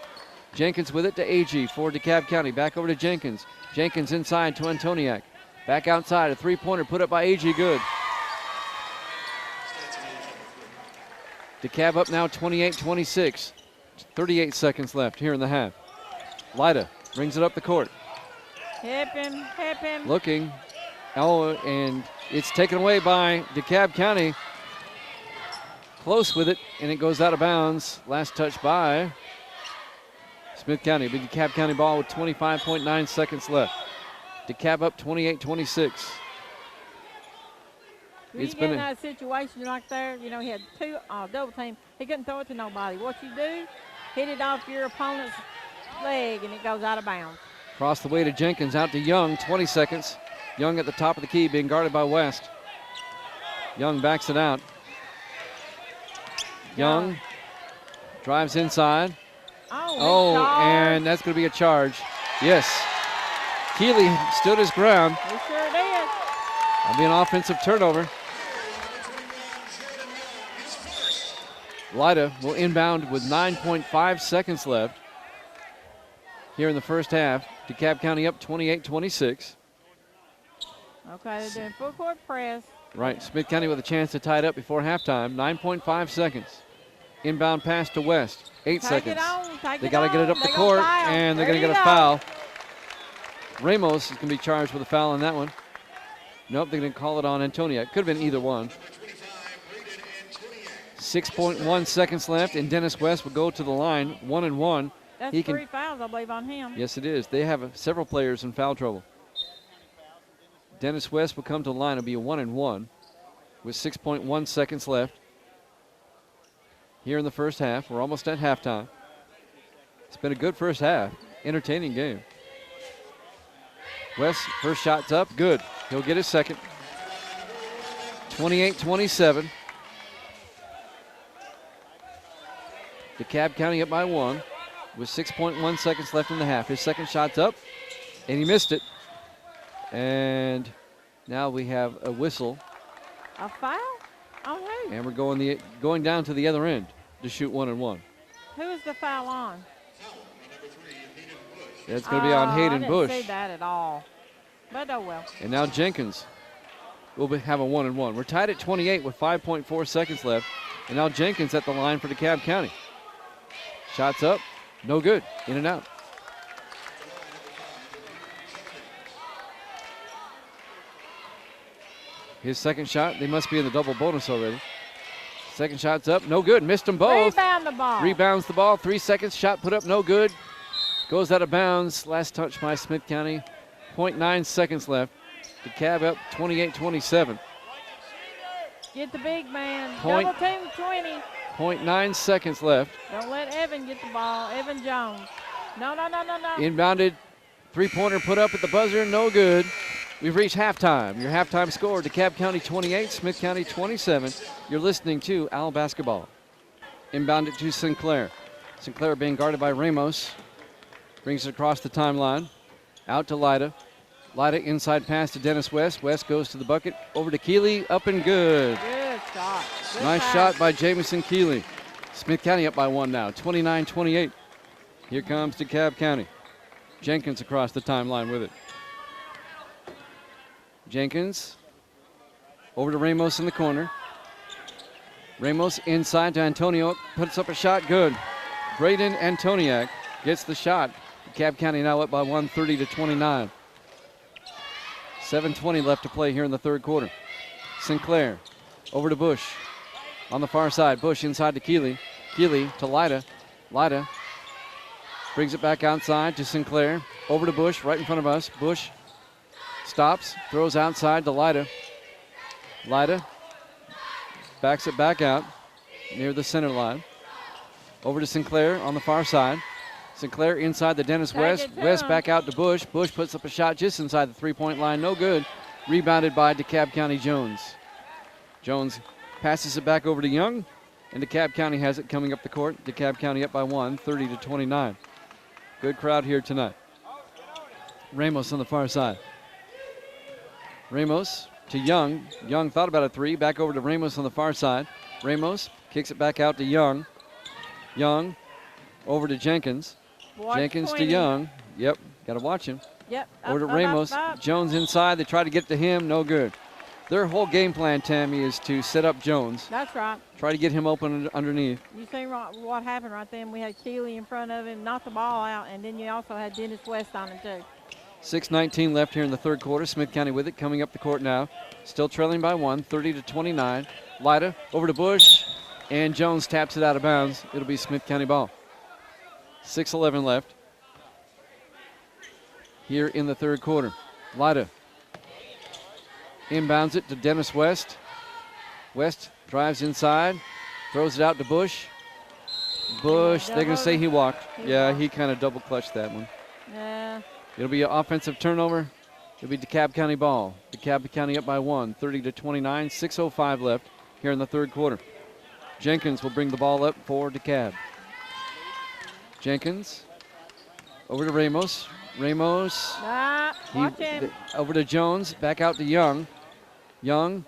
Jenkins with it to Agee for DeKalb County. Back over to Jenkins. Jenkins inside to Antoniak. Back outside, a 3-pointer put up by Agee, good. DeKalb up now 28-26. 38 seconds left here in the half. Lyda brings it up the court. Hip him. Looking. Oh, and it's taken away by DeKalb County. Close with it, and it goes out of bounds. Last touch by Smith County. Big DeKalb County ball with 25.9 seconds left. DeKalb up 28-26. When you get in that situation like there, you know, he had 2 double team. He couldn't throw it to nobody. What you do, hit it off your opponent's leg, and it goes out of bounds. Across the way to Jenkins, out to Young, 20 seconds. Young at the top of the key, being guarded by West. Young backs it out. Young drives inside. And that's going to be a charge. Yes. Keeley stood his ground. He sure did. That'll be an offensive turnover. Lyda will inbound with 9.5 seconds left here in the first half. DeKalb County up 28-26. Okay, they're doing full court press. Right, Smith County with a chance to tie it up before halftime. 9.5 seconds. Inbound pass to West. 8 seconds. They got to get it up the court, and they're going to get a foul. Ramos is going to be charged with a foul on that one. Nope, they're going to call it on Antonia. It could have been either one. 6.1 seconds left, and Dennis West will go to the line, 1-and-1. That's 3 fouls, I believe, on him. Yes, it is. They have several players in foul trouble. Dennis West will come to the line. It'll be a 1-and-1 with 6.1 seconds left here in the first half. We're almost at halftime. It's been a good first half. Entertaining game. West, first shot's up. Good. He'll get his second. 28-27. DeKalb County up by 1 with 6.1 seconds left in the half. His second shot's up, and he missed it. And now we have a whistle. A foul? On who? And we're going down to the other end to shoot 1-1. Who is the foul on? That's going to be on Hayden Bush. I didn't see that at all. But oh well. And now Jenkins will have a 1-1. We're tied at 28 with 5.4 seconds left. And now Jenkins at the line for DeKalb County. Shots up, no good, in and out. His second shot, they must be in the double bonus already. Second shot's up, no good, missed them both. Rebound the ball. Rebounds the ball, 3 seconds, shot put up, no good. Goes out of bounds, last touch by Smith County. 0.9 seconds left. DeKalb up 28-27. Get the big man, double team 20. 0.9 seconds left. Don't let Evan get the ball, Evan Jones. No. Inbounded, three-pointer put up at the buzzer, no good. We've reached halftime. Your halftime score, DeKalb County 28, Smith County 27. You're listening to Owl Basketball. Inbounded to Sinclair. Sinclair being guarded by Ramos. Brings it across the timeline. Out to Lida. Lida inside pass to Dennis West. West goes to the bucket. Over to Keeley, up and good. Good shot. Good nice pass. shot by Jamison Keeley. Smith County up by 1 now, 29-28. Here comes DeKalb County. Jenkins across the timeline with it. Jenkins over to Ramos in the corner. Ramos inside to Antonio, puts up a shot, good. Braden Antoniak gets the shot. DeKalb County now up by 1, 30-29. 7:20 left to play here in the third quarter. Sinclair over to Bush. On the far side, Bush inside to Keeley. Keeley to Lida. Lida brings it back outside to Sinclair. Over to Bush, right in front of us. Bush stops, throws outside to Lida. Lida backs it back out near the center line. Over to Sinclair on the far side. Sinclair inside the Dennis West. West back out to Bush. Bush puts up a shot just inside the three-point line. No good. Rebounded by DeKalb County Jones. Jones passes it back over to Young, and DeKalb County has it coming up the court. DeKalb County up by 1, 30-29. Good crowd here tonight. Ramos on the far side. Ramos to Young. Young thought about a three. Back over to Ramos on the far side. Ramos kicks it back out to Young. Young over to Jenkins. Jenkins 20. to Young. Yep, got to watch him. Yep. Over to Ramos. Up. Jones inside. They try to get to him. No good. Their whole game plan, Tammy, is to set up Jones. That's right. Try to get him open underneath. You see what happened right then? We had Keeley in front of him, knocked the ball out, and then you also had Dennis West on him too. 6:19 left here in the third quarter. Smith County with it, coming up the court now. Still trailing by 1, 30-29. Lida over to Bush, and Jones taps it out of bounds. It'll be Smith County ball. 6:11 left here in the third quarter. Lida inbounds it to Dennis West. West drives inside, throws it out to Bush. Bush, they're going to say he walked. Yeah, he kind of double clutched that one. Yeah. It'll be an offensive turnover. It'll be DeKalb County ball. DeKalb County up by 1, 30-29. 6:05 left here in the third quarter. Jenkins will bring the ball up for DeKalb. Jenkins over to Ramos. Ramos. Watch him. Over to Jones. Back out to Young. Young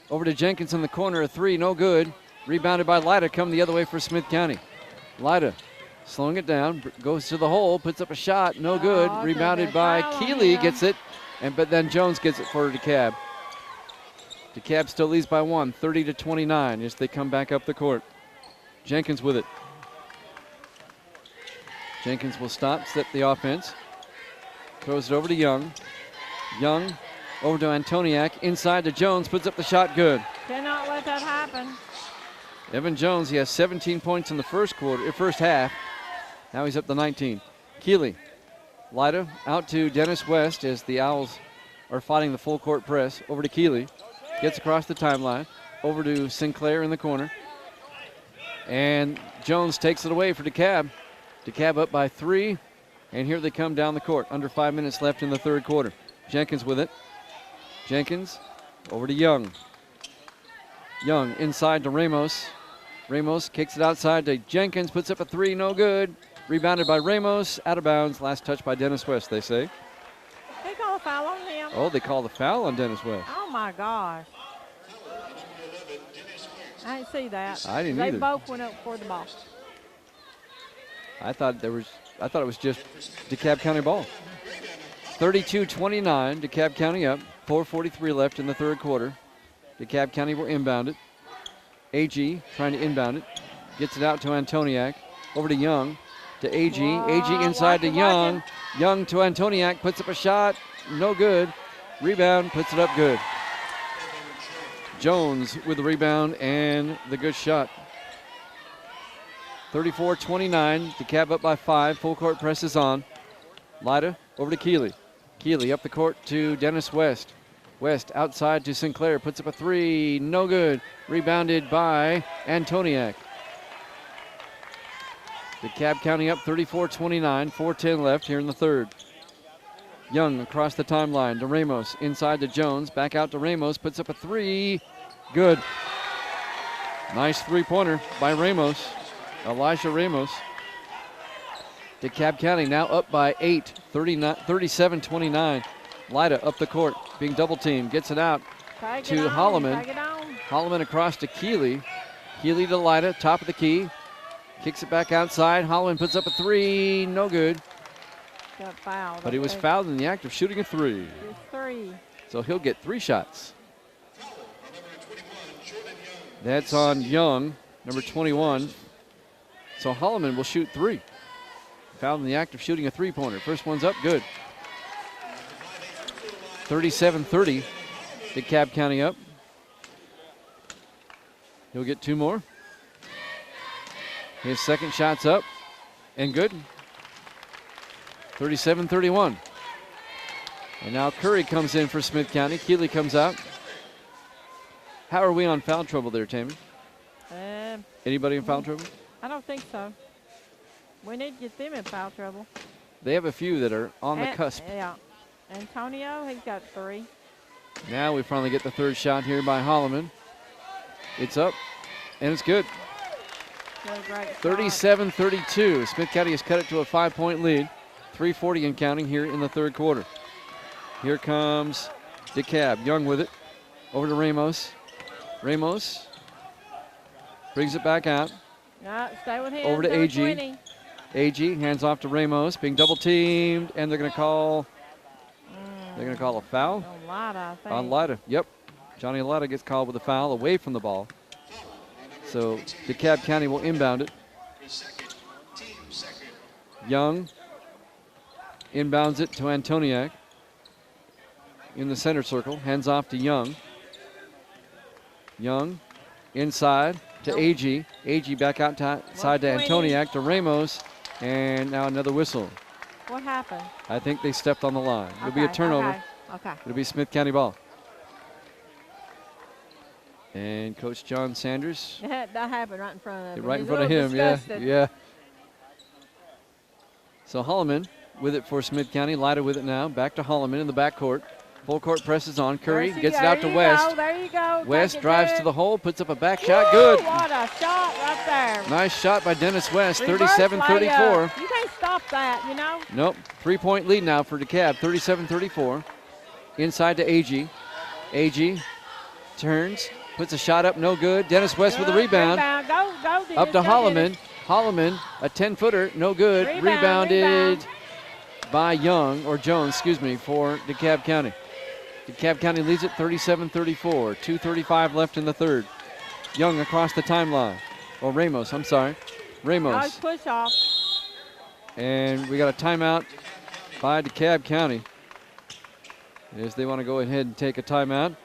over to Jenkins in the corner. A three, no good. Rebounded by Lida. Come the other way for Smith County. Lida slowing it down. Goes to the hole. Puts up a shot. No good. Rebounded by Keeley. Gets it. But then Jones gets it for DeKalb. DeKalb still leads by 1, 30-29 as they come back up the court. Jenkins with it. Jenkins will stop, set the offense. Throws it over to Young. Young over to Antoniak. Inside to Jones. Puts up the shot. Good. Cannot let that happen. Evan Jones, he has 17 points in the first half. Now he's up to 19. Keeley. Lida out to Dennis West as the Owls are fighting the full court press. Over to Keeley. Gets across the timeline. Over to Sinclair in the corner. And Jones takes it away for DeKalb. DeKalb up by 3. And here they come down the court. Under 5 minutes left in the third quarter. Jenkins with it. Jenkins over to Young. Young inside to Ramos. Ramos kicks it outside to Jenkins. Puts up a 3. No good. Rebounded by Ramos. Out of bounds. Last touch by Dennis West, they say. They call a foul on him. Oh, they call the foul on Dennis West. Oh, my gosh. I didn't see that. I didn't they either. both went up for the ball. I thought it was just DeKalb County ball. 32-29, DeKalb County up. 4:43 left in the third quarter. DeKalb County will inbound it. AG trying to inbound it. Gets it out to Antoniak. Over to Young. To AG. Whoa, AG inside to Young. watch Young to Antoniak. Puts up a shot. No good. Rebound. Puts it up good. Jones with the rebound and the good shot. 34-29. DeKalb up by 5. Full court press is on. Lida over to Keeley. Keeley up the court to Dennis West. West outside to Sinclair. Puts up a 3. No good. Rebounded by Antoniak. DeKalb County up 34-29. 4:10 left here in the third. Young across the timeline to Ramos. Inside to Jones. Back out to Ramos. Puts up a 3. Good. Nice three-pointer by Ramos. Elijah Ramos. DeKalb County now up by 8. 37-29. Lida up the court. Being double teamed. Gets it out to Holloman. Holloman across to Keeley. Keeley to Lida. Top of the key. Kicks it back outside. Holloman puts up a 3. No good. Got fouled. But he was fouled in the act of shooting a 3. It's 3. So he'll get 3 shots. That's on Young, number 21. So Holloman will shoot 3. Fouled in the act of shooting a 3-pointer. First one's up, good. 37-30, DeKalb County up. He'll get 2 more. His second shot's up and good. 37-31. And now Curry comes in for Smith County. Keeley comes out. How are we on foul trouble there, Tammy? Anybody in foul trouble? I don't think so. We need to get them in foul trouble. They have a few that are on the cusp. Yeah. Antonio, he's got 3. Now we finally get the third shot here by Holloman. It's up, and it's good. 37-32. Smith County has cut it to a 5-point lead. 3:40 and counting here in the third quarter. Here comes DeKalb. Young with it. Over to Ramos. Ramos brings it back out. No, stay with him. Over to AG. 20. AG hands off to Ramos, being double teamed, and they're going to call. They're going to call a foul On Lida, I think. on Lida. Yep, Johnny Lida gets called with a foul away from the ball. So DeKalb County will inbound it. Young inbounds it to Antoniak in the center circle. Hands off to Young. Young inside to AG. AG back outside to Antoniak to Ramos. And now another whistle. What happened? I think they stepped on the line. It'll be a turnover. Okay. It'll be Smith County ball. And Coach John Sanders. That happened right in front of him. Right in He's front of a little him, disgusted. yeah. So Holloman with it for Smith County. Lida with it now. Back to Holloman in the backcourt. Full court presses on. Curry gets it out to West. There you go. West drives to the hole, puts up a back Woo, shot. Good. What a shot right there. Nice shot by Dennis West. Reverse 37-34. layup. You can't stop that, you know. Nope. 3-point lead now for DeKalb. 37-34. Inside to AG. AG turns, puts a shot up, no good. Dennis West with the rebound. Go, Dennis. Up to Holloman. Holloman, a 10-footer, no good. Rebounded by Young, or Jones, excuse me, for DeKalb County. DeKalb County leads it 37-34. 2:35 left in the third. Young across the timeline. Or Ramos, I'm sorry. Ramos. Nice push off. And we got a timeout by DeKalb County. As they want to go ahead and take a timeout.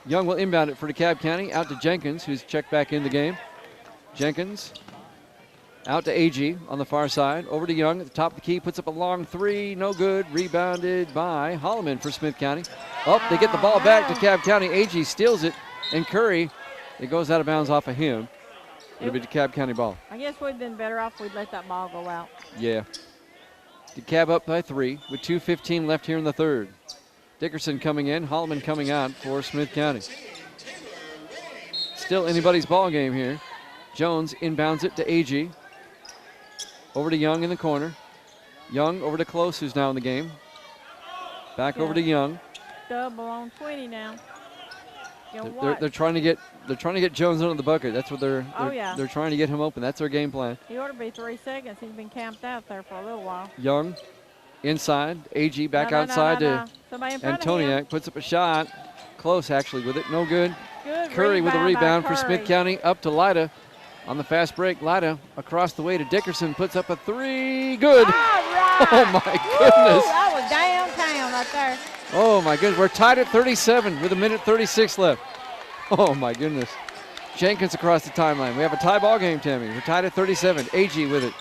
Young will inbound it for DeKalb County. Out to Jenkins, who's checked back in the game. Jenkins out to AG on the far side. Over to Young at the top of the key. Puts up a long 3. No good. Rebounded by Holloman for Smith County. They get the ball back to DeKalb County. AG steals it. And Curry, it goes out of bounds off of him. It'll be DeKalb County ball. I guess we'd been better off if we'd let that ball go out. Yeah. DeKalb up by 3 with 2:15 left here in the third. Dickerson coming in. Holloman coming out for Smith County. Still anybody's ball game here. Jones inbounds it to AG. Over to Young in the corner. Young over to Close, who's now in the game. Back over to Young. Double on 20 now. You know what? They're trying to get Jones under the bucket. That's what they're trying to get him open. That's their game plan. He ought to be 3 seconds. He's been camped out there for a little while. Young, inside. AG back outside to Antoniak. Puts up a shot. Close, actually, with it. No good. Curry with a rebound for Smith County. Up to Lyda on the fast break. Lyda across the way to Dickerson. Puts up a 3. Good. All right. Oh, my goodness. That was downtown right there. Oh, my goodness. We're tied at 37 with 1:36 left. Oh, my goodness. Jenkins across the timeline. We have a tie ball game, Tammy. We're tied at 37. AG with it.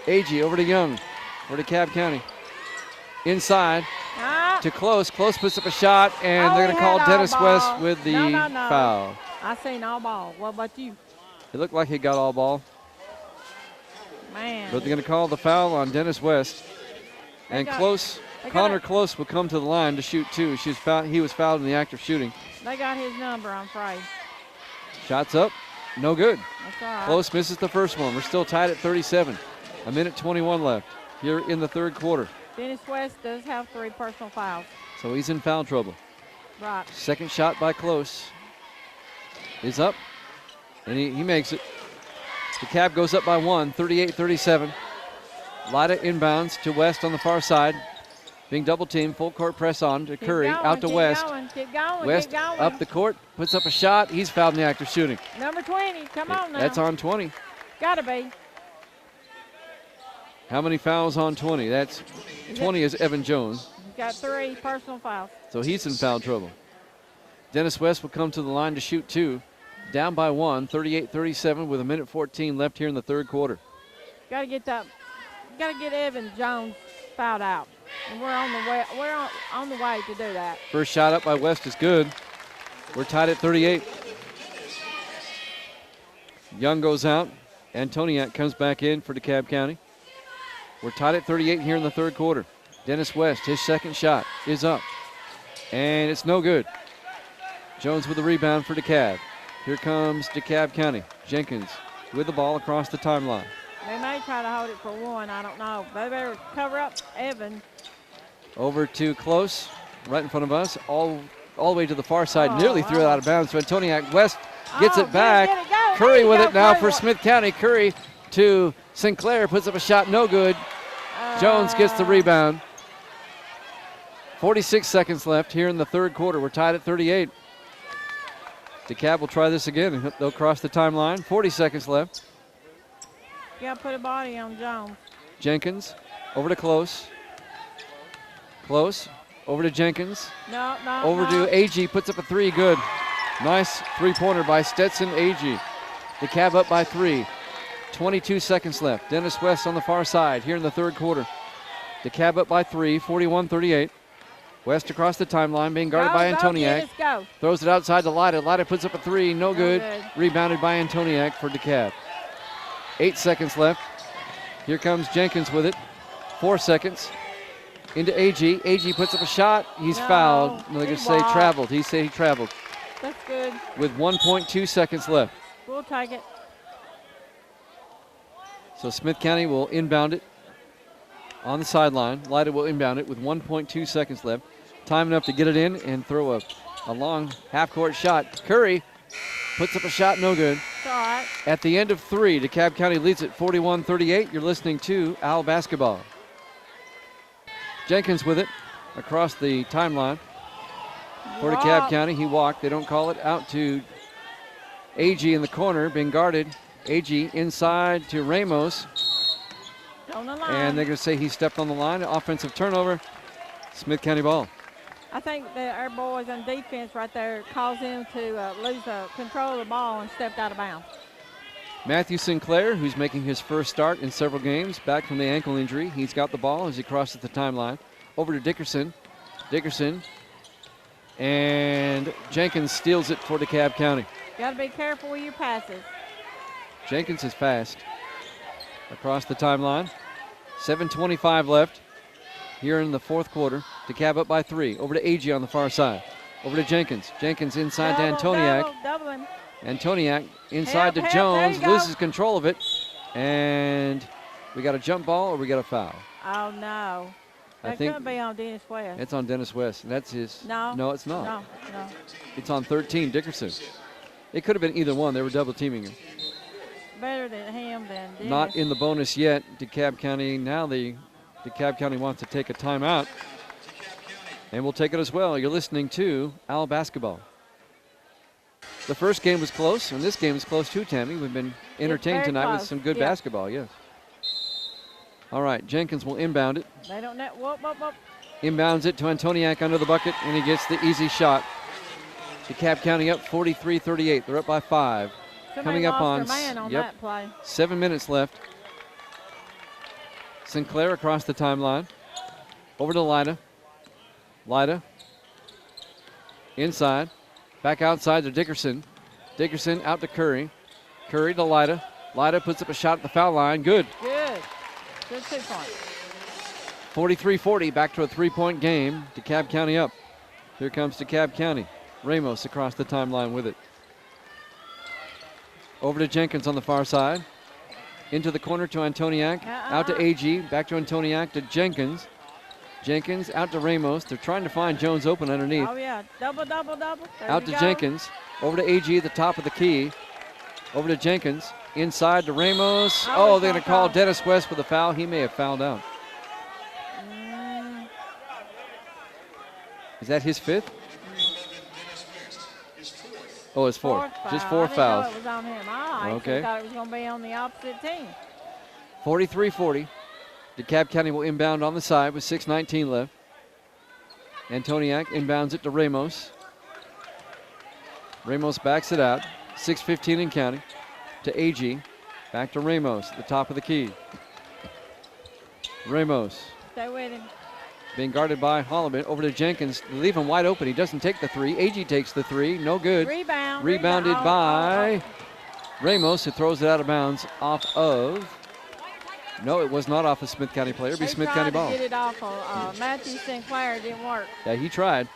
AG over to Young. Over to DeKalb County. Inside to Close. Close puts up a shot, and they're going to call Dennis West with the foul. I seen all ball. What about you? It looked like he got all ball. Man. But they're going to call the foul on Dennis West. And Connor Close will come to the line to shoot 2. He was fouled in the act of shooting. They got his number, I'm afraid. Shots up. No good. That's all right. Close misses the first one. We're still tied at 37. 1:21 left here in the third quarter. Dennis West does have 3 personal fouls. So he's in foul trouble. Right. Second shot by Close is up, and he makes it. DeKalb goes up by 1, 38-37. Lyda inbounds to West on the far side. Being double teamed, full court press on to Curry, out to West. West up the court, puts up a shot. He's fouled in the act of shooting. Number 20, come on now. That's on 20. Gotta be. How many fouls on 20? That's 20 is Evan Jones. He's got 3 personal fouls. So he's in foul trouble. Dennis West will come to the line to shoot 2. Down by 1, 38-37 with 1:14 left here in the third quarter. Gotta get Evan Jones fouled out. And we're on the way to do that. First shot up by West is good. We're tied at 38. Young goes out. Antoniak comes back in for DeKalb County. We're tied at 38 here in the third quarter. Dennis West, his second shot is up. And it's no good. Jones with the rebound for DeKalb. Here comes DeKalb County. Jenkins with the ball across the timeline. They may try to hold it for 1. I don't know. They better cover up Evan. Over to Close, right in front of us, all the way to the far side. Nearly threw it out of bounds. So Antoniak West gets it back. Curry with it now for Smith County. Curry to Sinclair, puts up a shot, no good. Jones gets the rebound. 46 seconds left here in the third quarter. We're tied at 38. DeKalb will try this again, and they'll cross the timeline. 40 seconds left. You gotta put a body on Jones. Jenkins over to Close. Close over to Jenkins. Over to AG, puts up a 3, good. Nice three-pointer by Stetson AG. DeKalb up by 3. 22 seconds left. Dennis West on the far side here in the third quarter. DeKalb up by 3, 41-38. West across the timeline, being guarded by Antoniak. Throws it outside to Lyda. Lyda puts up a 3, no good. Rebounded by Antoniak for DeKalb. 8 seconds left. Here comes Jenkins with it. 4 seconds. Into AG. AG puts up a shot. He's fouled. They're going to say traveled. He said he traveled. That's good. With 1.2 seconds left. We'll take it. So Smith County will inbound it on the sideline. Lyda will inbound it with 1.2 seconds left. Time enough to get it in and throw a long half-court shot. Curry puts up a shot, no good. It's all right. At the end of 3, DeKalb County leads it 41-38. You're listening to Owl Basketball. Jenkins with it across the timeline for DeKalb County. He walked. They don't call it. Out to AG in the corner, being guarded. AG inside to Ramos. On the line. And they're going to say he stepped on the line. Offensive turnover. Smith County ball. I think that our boys on defense right there caused him to lose control of the ball and stepped out of bounds. Matthew Sinclair, who's making his first start in several games, back from the ankle injury. He's got the ball as he crosses the timeline. Over to Dickerson. Dickerson. And Jenkins steals it for DeKalb County. Got to be careful with your passes. Jenkins is fast. Across the timeline. 7:25 left here in the fourth quarter. DeKalb up by 3. Over to AG on the far side. Over to Jenkins. Jenkins inside to Antoniak. Double him. Antoniak inside to Jones. Loses control of it. And we got a jump ball or we got a foul? Oh, no. I That think could be on Dennis West. it's on Dennis West. And that's his. No, it's not. No. It's on 13, Dickerson. It could have been either one. They were double teaming him. Better than him than Dennis. Not in the bonus yet. DeKalb County, now DeKalb County wants to take a timeout. And we'll take it as well. You're listening to Owl Basketball. The first game was close, and this game is close too, Tammy. We've been entertained very tonight with close. some good Yeah. basketball, yes. All right, Jenkins will inbound it. They don't net. Whoop. Inbounds it to Antoniak under the bucket, and he gets the easy shot. DeKalb County up 43-38. They're up by 5. Somebody Coming up lost on, their man on that play. 7 minutes left. Sinclair across the timeline. Over to Lida. Lida. Inside. Back outside to Dickerson. Dickerson out to Curry. Curry to Lida. Lida puts up a shot at the foul line. Good. Good 2 points. 43-40. Back to a 3-point game. DeKalb County up. Here comes DeKalb County. Ramos across the timeline with it. Over to Jenkins on the far side. Into the corner to Antoniak. Out to AG. Back to Antoniak to Jenkins. Jenkins out to Ramos. They're trying to find Jones open underneath. Oh, yeah. Double. There Out you to go. Jenkins. Over to AG at the top of the key. Over to Jenkins. Inside to Ramos. Oh, they're going to call Dennis West for the foul. He may have fouled out. Is that his 5th? Oh, it's 4th. Just 4 fouls. I didn't know it was on him. I Okay. thought it was going to be on the opposite team. 43-40. DeKalb County will inbound on the side with 6:19 left. Antoniak inbounds it to Ramos. Ramos backs it out. 6:15 in counting. To AG. Back to Ramos at the top of the key. Ramos Stay with him. being guarded by Holloman. Over to Jenkins. They leave him wide open. He doesn't take the 3. AG takes the 3. No good. Rebounded by Ramos, who throws it out of bounds off of. No, it was not off a Smith County player. It'll be Smith County ball. He tried to get it off of Matthew Sinclair. It didn't work. Yeah, he tried.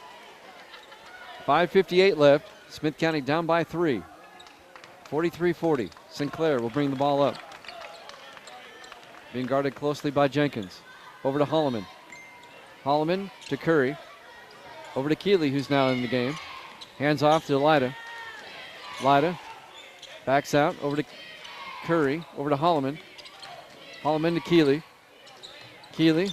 5:58 left. Smith County down by 3. 43-40. Sinclair will bring the ball up. Being guarded closely by Jenkins. Over to Holloman. Holloman to Curry. Over to Keeley, who's now in the game. Hands off to Lida. Lida backs out. Over to Curry. Over to Holloman. Holloman to Keeley. Keeley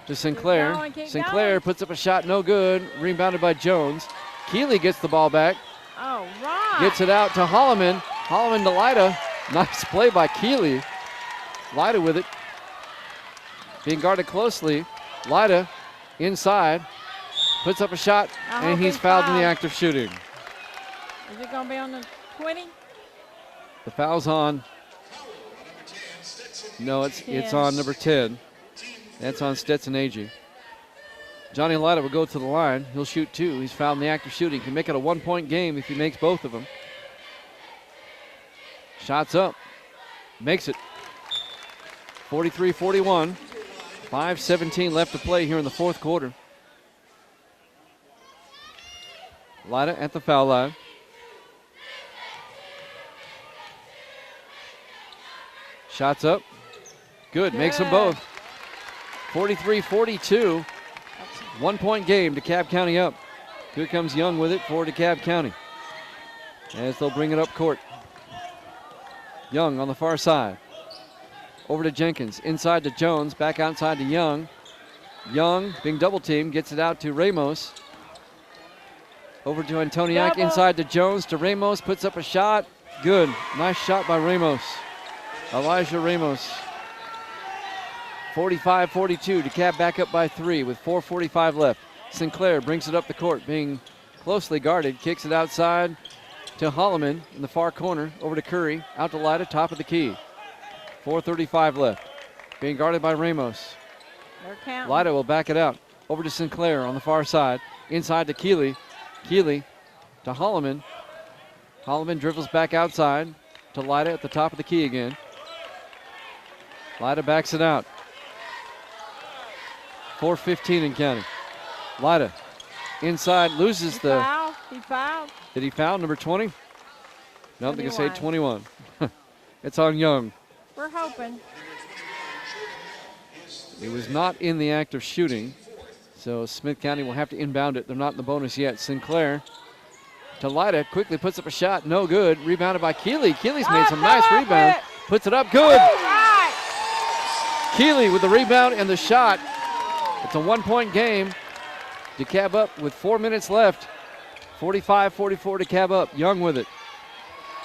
to Sinclair. Sinclair puts up a shot, no good. Rebounded by Jones. Keeley gets the ball back. Oh, right. Gets it out to Holloman. Holloman to Lida. Nice play by Keeley. Lida with it. Being guarded closely. Lida inside. Puts up a shot, and he's fouled in the act of shooting. Is it going to be on the 20? The foul's on. No, it's on number 10. That's on Stetson Agee. Johnny Lida will go to the line. He'll shoot 2. He's fouled in the act of shooting. Can make it a 1-point game if he makes both of them. Shots up. Makes it. 43-41. 5:17 left to play here in the 4th quarter. Lida at the foul line. Shots up. Good. Makes them both. 43-42. 1-point game. DeKalb County up. Here comes Young with it for DeKalb County. As they'll bring it up court. Young on the far side. Over to Jenkins. Inside to Jones. Back outside to Young. Young being double teamed. Gets it out to Ramos. Over to Antoniak. Inside to Jones. To Ramos. Puts up a shot. Good. Nice shot by Ramos. Elijah Ramos. 45-42. DeKalb back up by 3 with 4:45 left. Sinclair brings it up the court, being closely guarded. Kicks it outside to Holloman in the far corner. Over to Curry. Out to Lida, top of the key. 4:35 left. Being guarded by Ramos. Lida will back it out. Over to Sinclair on the far side. Inside to Keeley. Keeley to Holloman. Holloman dribbles back outside to Lida at the top of the key again. Lida backs it out. 4:15 in counting. Lida inside, loses the. He fouled. Did he foul number 20? No, they can say 21. It's on Young. We're hoping. It was not in the act of shooting. So Smith County will have to inbound it. They're not in the bonus yet. Sinclair to Lyda, quickly puts up a shot, no good. Rebounded by Keeley. Keeley's made some nice rebounds. Puts it up, good. Keeley with the rebound and the shot. It's a 1-point game. DeKalb up with 4 minutes left. 45-44 DeKalb up. Young with it.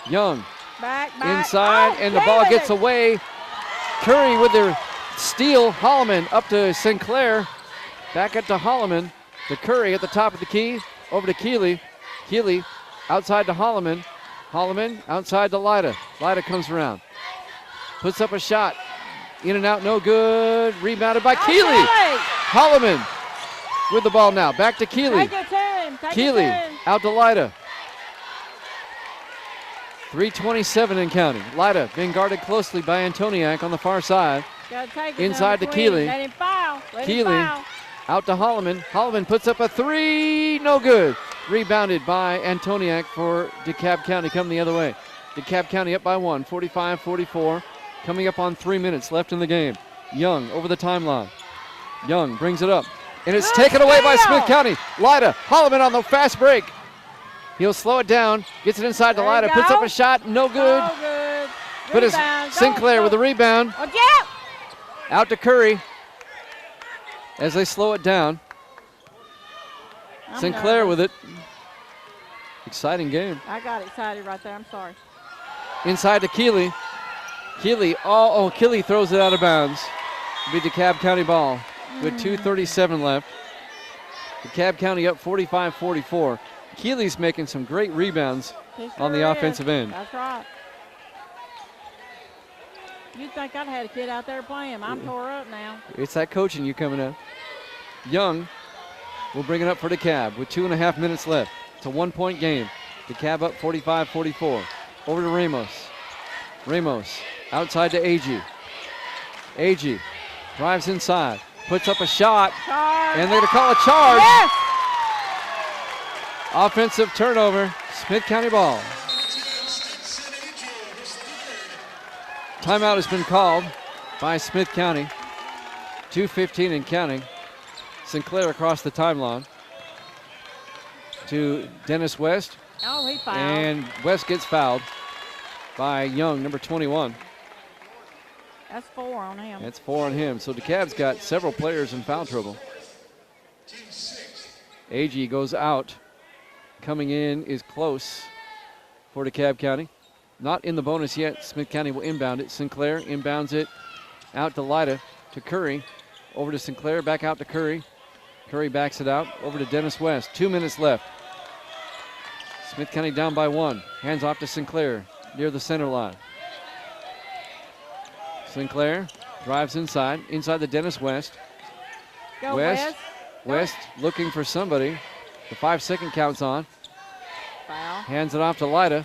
Young Back. inside, and the ball gets away. Curry with the steal. Holloman up to Sinclair. Back up to Holloman. To Curry at the top of the key. Over to Keeley. Keeley outside to Holloman. Holloman outside to Lyda. Lyda comes around. Puts up a shot. In and out, no good. Rebounded by Keeley. Holloman with the ball now. Back to Keeley. Keeley out to Lyda. 3:27 in counting. Lyda being guarded closely by Antoniak on the far side. Inside to Keeley. Keeley out to Holloman. Holloman puts up a three. No good. Rebounded by Antoniak for DeKalb County coming the other way. DeKalb County up by 1, 45-44. Coming up on 3 minutes left in the game. Young over the timeline. Young brings it up. And it's taken away by Smith County. Lyda, Holloman on the fast break. He'll slow it down. Gets it inside to Lyda. Puts up a shot. No good. But it's Sinclair with the rebound. Out to Curry. As they slow it down. Sinclair with it. Exciting game. I got excited right there. I'm sorry. Inside to Keeley. Keeley, Keeley throws it out of bounds. It'll be DeKalb County ball with 2:37 left. DeKalb County up 45-44. Keeley's making some great rebounds on the offensive end. That's right. You'd think I'd had a kid out there playing. I'm tore up now. It's that coaching you coming up. Young will bring it up for DeKalb with 2.5 minutes left. It's a 1-point game. DeKalb up 45-44. Over to Ramos. Ramos outside to Agee. Agee drives inside, puts up a shot, and they're going to call a charge. Yes! Offensive turnover, Smith County ball. Timeout has been called by Smith County. 2:15 and counting. Sinclair across the timeline to Dennis West. Oh, he fouled. And West gets fouled by Young, number 21. That's 4 on him. That's 4 on him. So DeKalb's got several players in foul trouble. Agee goes out. Coming in is close for DeKalb County. Not in the bonus yet. Smith County will inbound it. Sinclair inbounds it out to Lyda, to Curry. Over to Sinclair, back out to Curry. Curry backs it out. Over to Dennis West. 2 minutes left. Smith County down by 1. Hands off to Sinclair near the center line. Sinclair drives inside the Dennis West. Go West. West looking for somebody. The 5-second count's on. Foul. Hands it off to Lyda.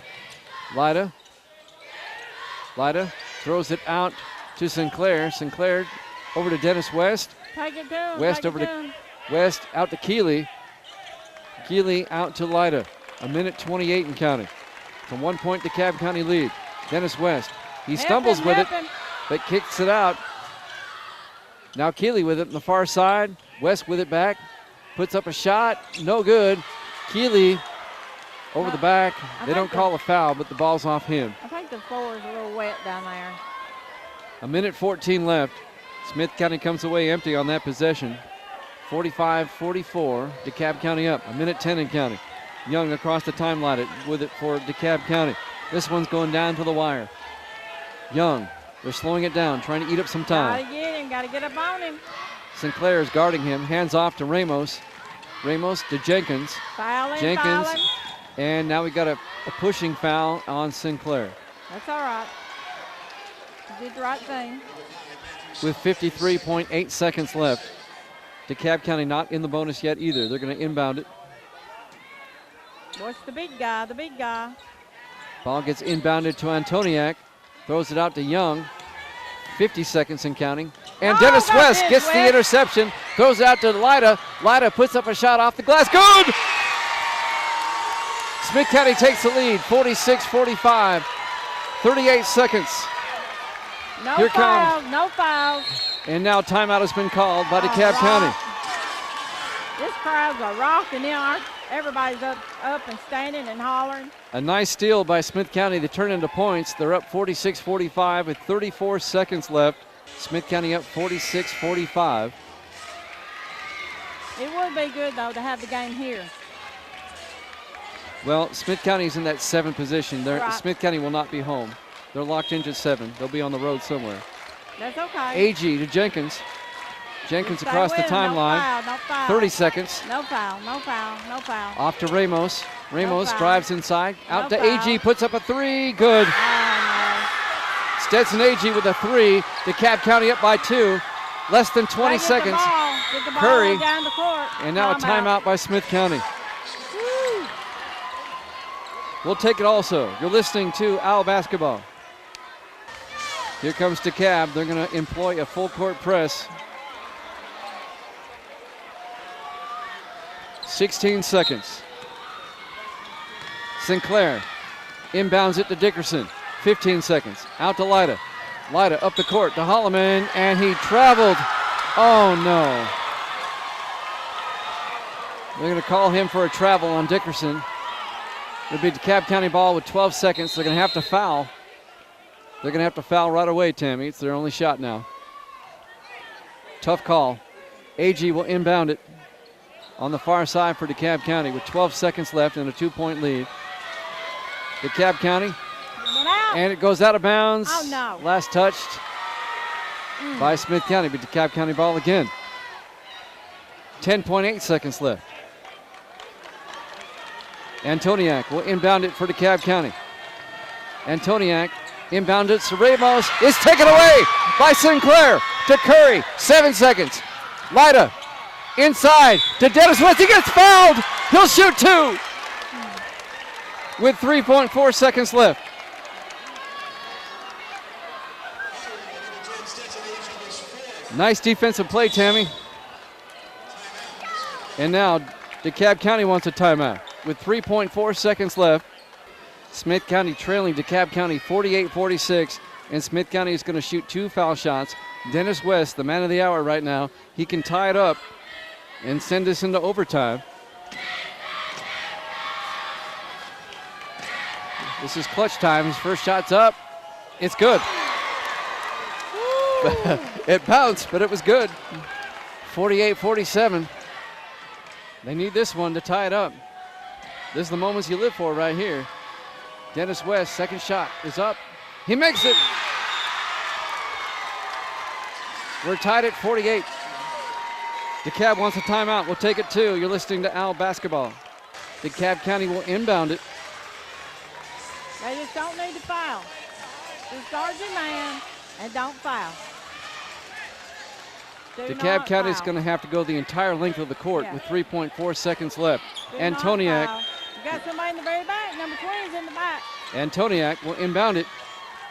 Lyda throws it out to Sinclair. Sinclair over to Dennis West. Take it to him. West over to West, out to Keeley. Keeley out to Lyda. 1:28 and counting. It's a 1-point DeKalb County lead. Dennis West. He stumbles with it, but kicks it out. Now Keeley with it on the far side. West with it back. Puts up a shot. No good. Keeley over the back. They don't call a foul, but the ball's off him. I think the floor is a little wet down there. 1:14 left. Smith County comes away empty on that possession. 45-44. DeKalb County up. 1:10 in counting. Young across the timeline with it for DeKalb County. This one's going down to the wire. Young, they're slowing it down, trying to eat up some time. Gotta get up on him. Sinclair is guarding him. Hands off to Ramos. Ramos to Jenkins. Jenkins. And now we got a pushing foul on Sinclair. That's all right. You did the right thing. With 53.8 seconds left. DeKalb County not in the bonus yet either. They're going to inbound it. Watch the big guy. Ball gets inbounded to Antoniak. Throws it out to Young. 50 seconds and counting. And Dennis West gets the interception. Throws it out to Lyda. Lyda puts up a shot off the glass. Good! Smith County takes the lead, 46-45. 38 seconds. No fouls. And now timeout has been called by DeKalb rock. County. This crowd's a rocking in. Everybody's up and standing and hollering. A nice steal by Smith County. They turn into points. They're up 46-45 with 34 seconds left. Smith County up 46-45. It would be good, though, to have the game here. Well, Smith County's in that 7th position. Right. Smith County will not be home. They're locked into 7. They'll be on the road somewhere. That's okay. AG to Jenkins. Jenkins Stay across the with him. timeline. No foul. 30 seconds. No foul, no foul, no foul. Off to Ramos. Ramos foul. drives inside. Out No to foul. AG. Puts up a 3. Good. Oh, Stetson AG with a 3. DeKalb County up by 2. Less than 20 no. seconds. Get the ball Curry. down the court. And now a timeout by Smith County. Woo. We'll take it also. You're listening to Owl Basketball. Here comes DeKalb. They're going to employ a full court press. 16 seconds. Sinclair inbounds it to Dickerson. 15 seconds. Out to Lyda. Lyda up the court to Holloman, and he traveled. Oh, no. They're going to call him for a travel on Dickerson. It'll be DeKalb County ball with 12 seconds. They're going to have to foul. They're going to have to foul right away, Tammy. It's their only shot now. Tough call. AG will inbound it on the far side for DeKalb County with 12 seconds left and a 2-point lead. DeKalb County. And it goes out of bounds. Oh, no. Last touched by Smith County, but DeKalb County ball again. 10.8 seconds left. Antoniak will inbound it for DeKalb County. Antoniak inbound it to Ramos. It's taken away by Sinclair to Curry. 7 seconds. Lyda inside to Dennis West. He gets fouled. He'll shoot 2 with 3.4 seconds left. Nice defensive play, Tammy. And now DeKalb County wants a timeout with 3.4 seconds left. Smith County trailing DeKalb County 48-46, and Smith County is going to shoot 2 foul shots. Dennis West, the man of the hour right now, he can tie it up and send us into overtime. This is clutch time. His first shot's up. It's good. It bounced, but it was good. 48-47. They need this one to tie it up. This is the moments you live for right here. Dennis West, second shot is up. He makes it. We're tied at 48. DeKalb wants a timeout. We'll take it too. You're listening to Owl Basketball. DeKalb County will inbound it. They just don't need to foul. Just guard your man and don't foul. DeKalb County is going to have to go the entire length of the court with 3.4 seconds left. Antoniak. You got somebody in the very back. Number 20 is in the back. Antoniak will inbound it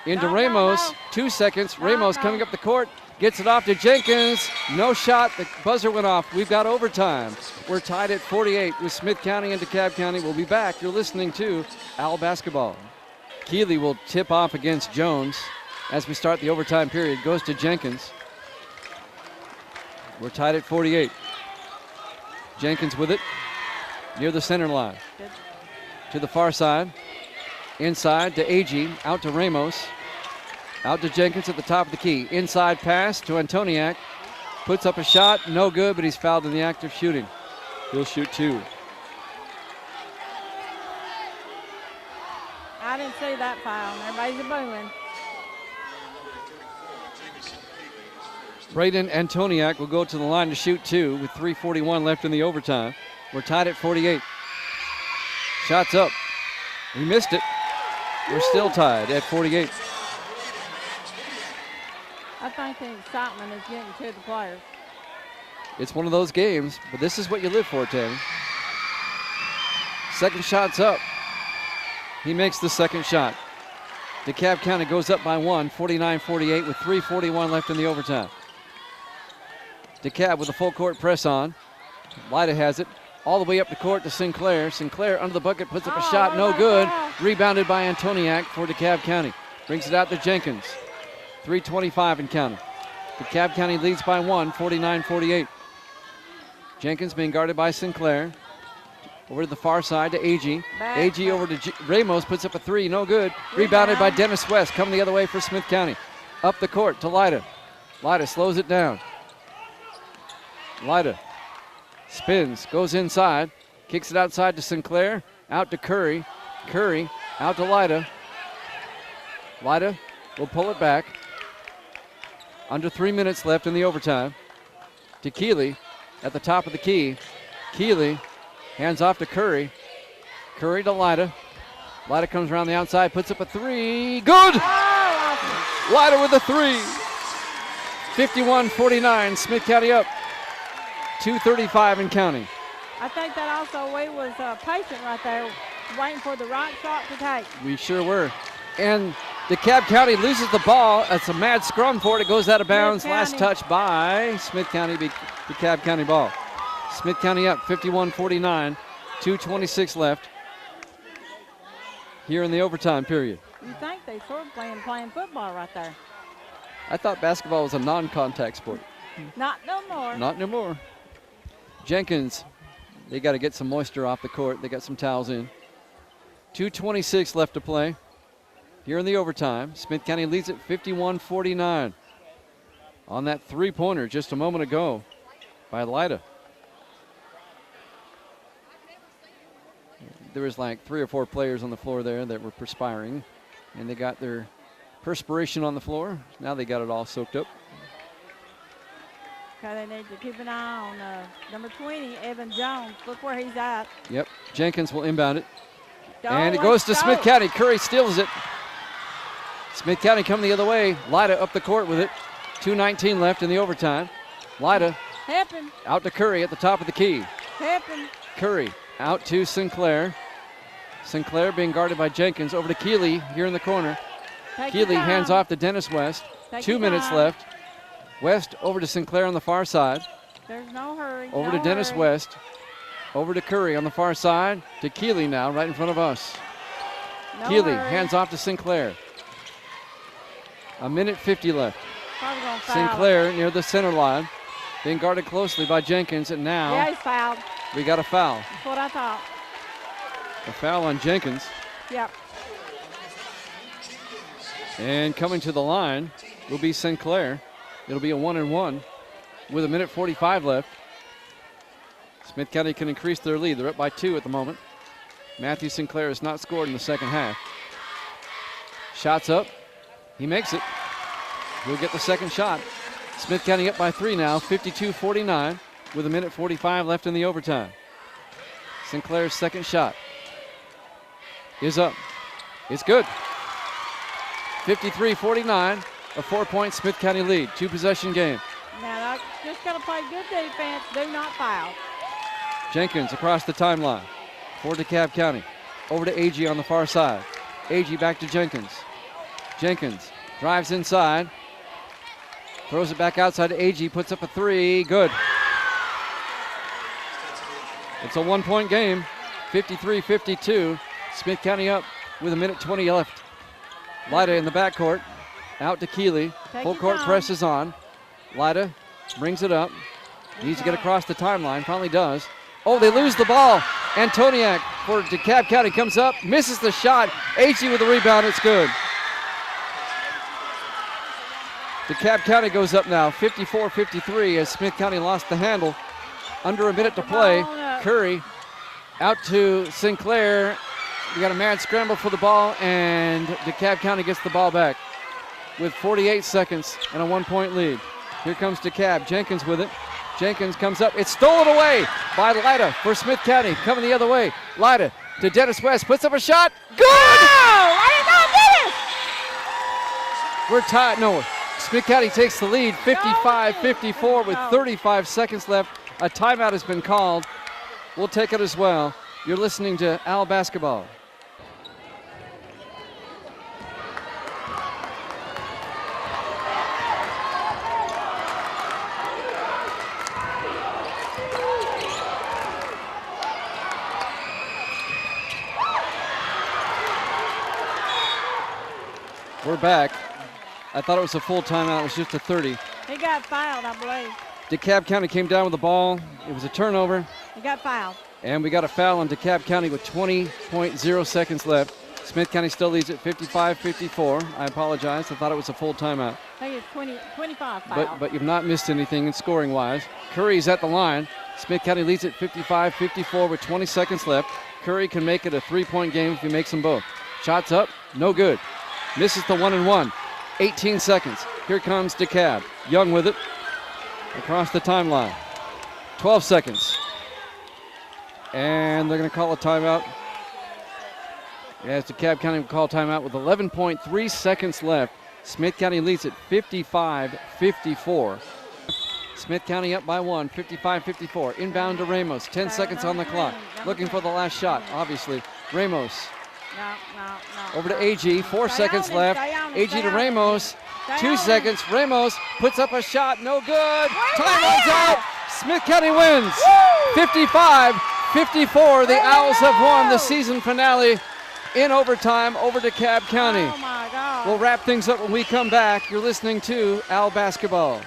into No, Ramos. no. 2 seconds. No, Ramos no. coming up the court. Gets it off to Jenkins. No shot. The buzzer went off. We've got overtime. We're tied at 48 with Smith County and DeKalb County. We'll be back. You're listening to Owl Basketball. Keeley will tip off against Jones as we start the overtime period. Goes to Jenkins. We're tied at 48. Jenkins with it near the center line. Good. To the far side. Inside to AG. Out to Ramos. Out to Jenkins at the top of the key. Inside pass to Antoniak. Puts up a shot. No good, but he's fouled in the act of shooting. He'll shoot 2. I didn't see that foul. Everybody's a-booing. Braden Antoniak will go to the line to shoot 2 with 3:41 left in the overtime. We're tied at 48. Shots up. He missed it. We're still tied at 48. I think the excitement is getting to the players. It's one of those games, but this is what you live for, Tammy. Second shot's up. He makes the second shot. DeKalb County goes up by 1, 49-48 with 3:41 left in the overtime. DeKalb with a full court press on. Lyda has it. All the way up the court to Sinclair. Sinclair under the bucket, puts up a shot, no good. Rebounded by Antoniak for DeKalb County. Brings it out to Jenkins. 3:25 and counting. DeKalb County leads by 1, 49-48. Jenkins being guarded by Sinclair. Over to the far side to Agee. Agee over to Ramos, puts up a three, no good. Rebounded by Dennis West, coming the other way for Smith County. Up the court to Lyda. Lyda slows it down. Lyda spins, goes inside, kicks it outside to Sinclair, out to Curry. Curry out to Lyda. Lyda will pull it back. Under 3 minutes left in the overtime. To Keeley at the top of the key. Keeley hands off to Curry. Curry to Lyda. Lyda comes around the outside, puts up a three. Good! Lyda with a three. 51-49, Smith County up. 2:35 and counting. I think that also we was patient right there, waiting for the right shot to take. We sure were. And DeKalb County loses the ball. It's a mad scrum for it. It goes out of bounds. Last touch by Smith County, DeKalb County ball. Smith County up 51-49, 2:26 left here in the overtime period. You think they sort of playing football right there. I thought basketball was a non-contact sport. Not no more. Not no more. Jenkins, they got to get some moisture off the court. They got some towels in. 2:26 left to play here in the overtime. Smith County leads it 51-49 on that three-pointer just a moment ago by Lyda. There was like 3 or 4 players on the floor there that were perspiring, and they got their perspiration on the floor. Now they got it all soaked up. Okay, they need to keep an eye on number 20, Evan Jones. Look where he's at. Yep, Jenkins will inbound it. Go, and it goes to Smith County. Curry steals it. Smith County coming the other way. Lyda up the court with it. 2:19 left in the overtime. Lyda Help him. out to Curry at the top of the key. Help him. Curry out to Sinclair. Sinclair being guarded by Jenkins. Over to Keeley here in the corner. Keeley hands off to Dennis West. 2 minutes left. West over to Sinclair on the far side. There's no hurry. Over to Dennis West. Over to Curry on the far side. To Keeley now, right in front of us. No Keeley hurry. hands off to Sinclair. 1:50 left. Probably gonna foul. Sinclair near the center line. Being guarded closely by Jenkins, and now Yeah, he's fouled. we got a foul. That's what I thought. A foul on Jenkins. Yep. And coming to the line will be Sinclair. It'll be a 1-1 with 1:45 left. Smith County can increase their lead. They're up by 2 at the moment. Matthew Sinclair has not scored in the second half. Shots up. He makes it. He'll get the second shot. Smith County up by 3 now, 52-49 with 1:45 left in the overtime. Sinclair's second shot is up. It's good. 53-49, a 4-point Smith County lead, 2-possession game. Now, I just got to play good defense. Do not foul. Jenkins across the timeline for DeKalb County. Over to Agee on the far side. Agee back to Jenkins. Jenkins drives inside. Throws it back outside to Agee. Puts up a three. Good. It's a 1-point game. 53-52. Smith County up with 1:20 left. Lyda in the backcourt. Out to Keeley. Full court press is on. Lyda brings it up. Needs to get across the timeline. Finally does. Oh, they lose the ball. Antoniak for DeKalb County comes up. Misses the shot. Agee with the rebound. It's good. DeKalb County goes up now, 54-53, as Smith County lost the handle. Under a minute to play. Curry out to Sinclair. We got a mad scramble for the ball, and DeKalb County gets the ball back with 48 seconds and a 1-point lead. Here comes DeKalb. Jenkins with it. Jenkins comes up. It's stolen away by Lyda for Smith County. Coming the other way. Lyda to Dennis West. Puts up a shot. Good! Oh, I did not get it! We're tied. No. Smith County takes the lead 55-54 with 35 seconds left. A timeout has been called. We'll take it as well. You're listening to Al Basketball. We're back. I thought it was a full timeout. It was just a 30. He got fouled, I believe. DeKalb County came down with the ball. It was a turnover. He got fouled. And we got a foul on DeKalb County with 20.0 seconds left. Smith County still leads at 55-54. I apologize. I thought it was a full timeout. I think it's 25 foul. But you've not missed anything in scoring-wise. Curry's at the line. Smith County leads at 55-54 with 20 seconds left. Curry can make it a three-point game if he makes them both. Shots up, no good. Misses the 1-and-1. 18 seconds. Here comes DeKalb. Young with it. Across the timeline. 12 seconds. And they're going to call a timeout. As DeKalb County will call timeout with 11.3 seconds left. Smith County leads at 55-54. Smith County up by 1, 55-54. Inbound to Ramos. 10 seconds on the clock. Looking for the last shot, obviously. Ramos. No. Over to AG. 4 seconds left. AG to Ramos. 2 seconds. Ramos puts up a shot. No good. Timeout's out. Smith County wins. 55-54. The Owls have won the season finale in overtime over DeKalb County. Oh, my God. We'll wrap things up when we come back. You're listening to Owl Basketball.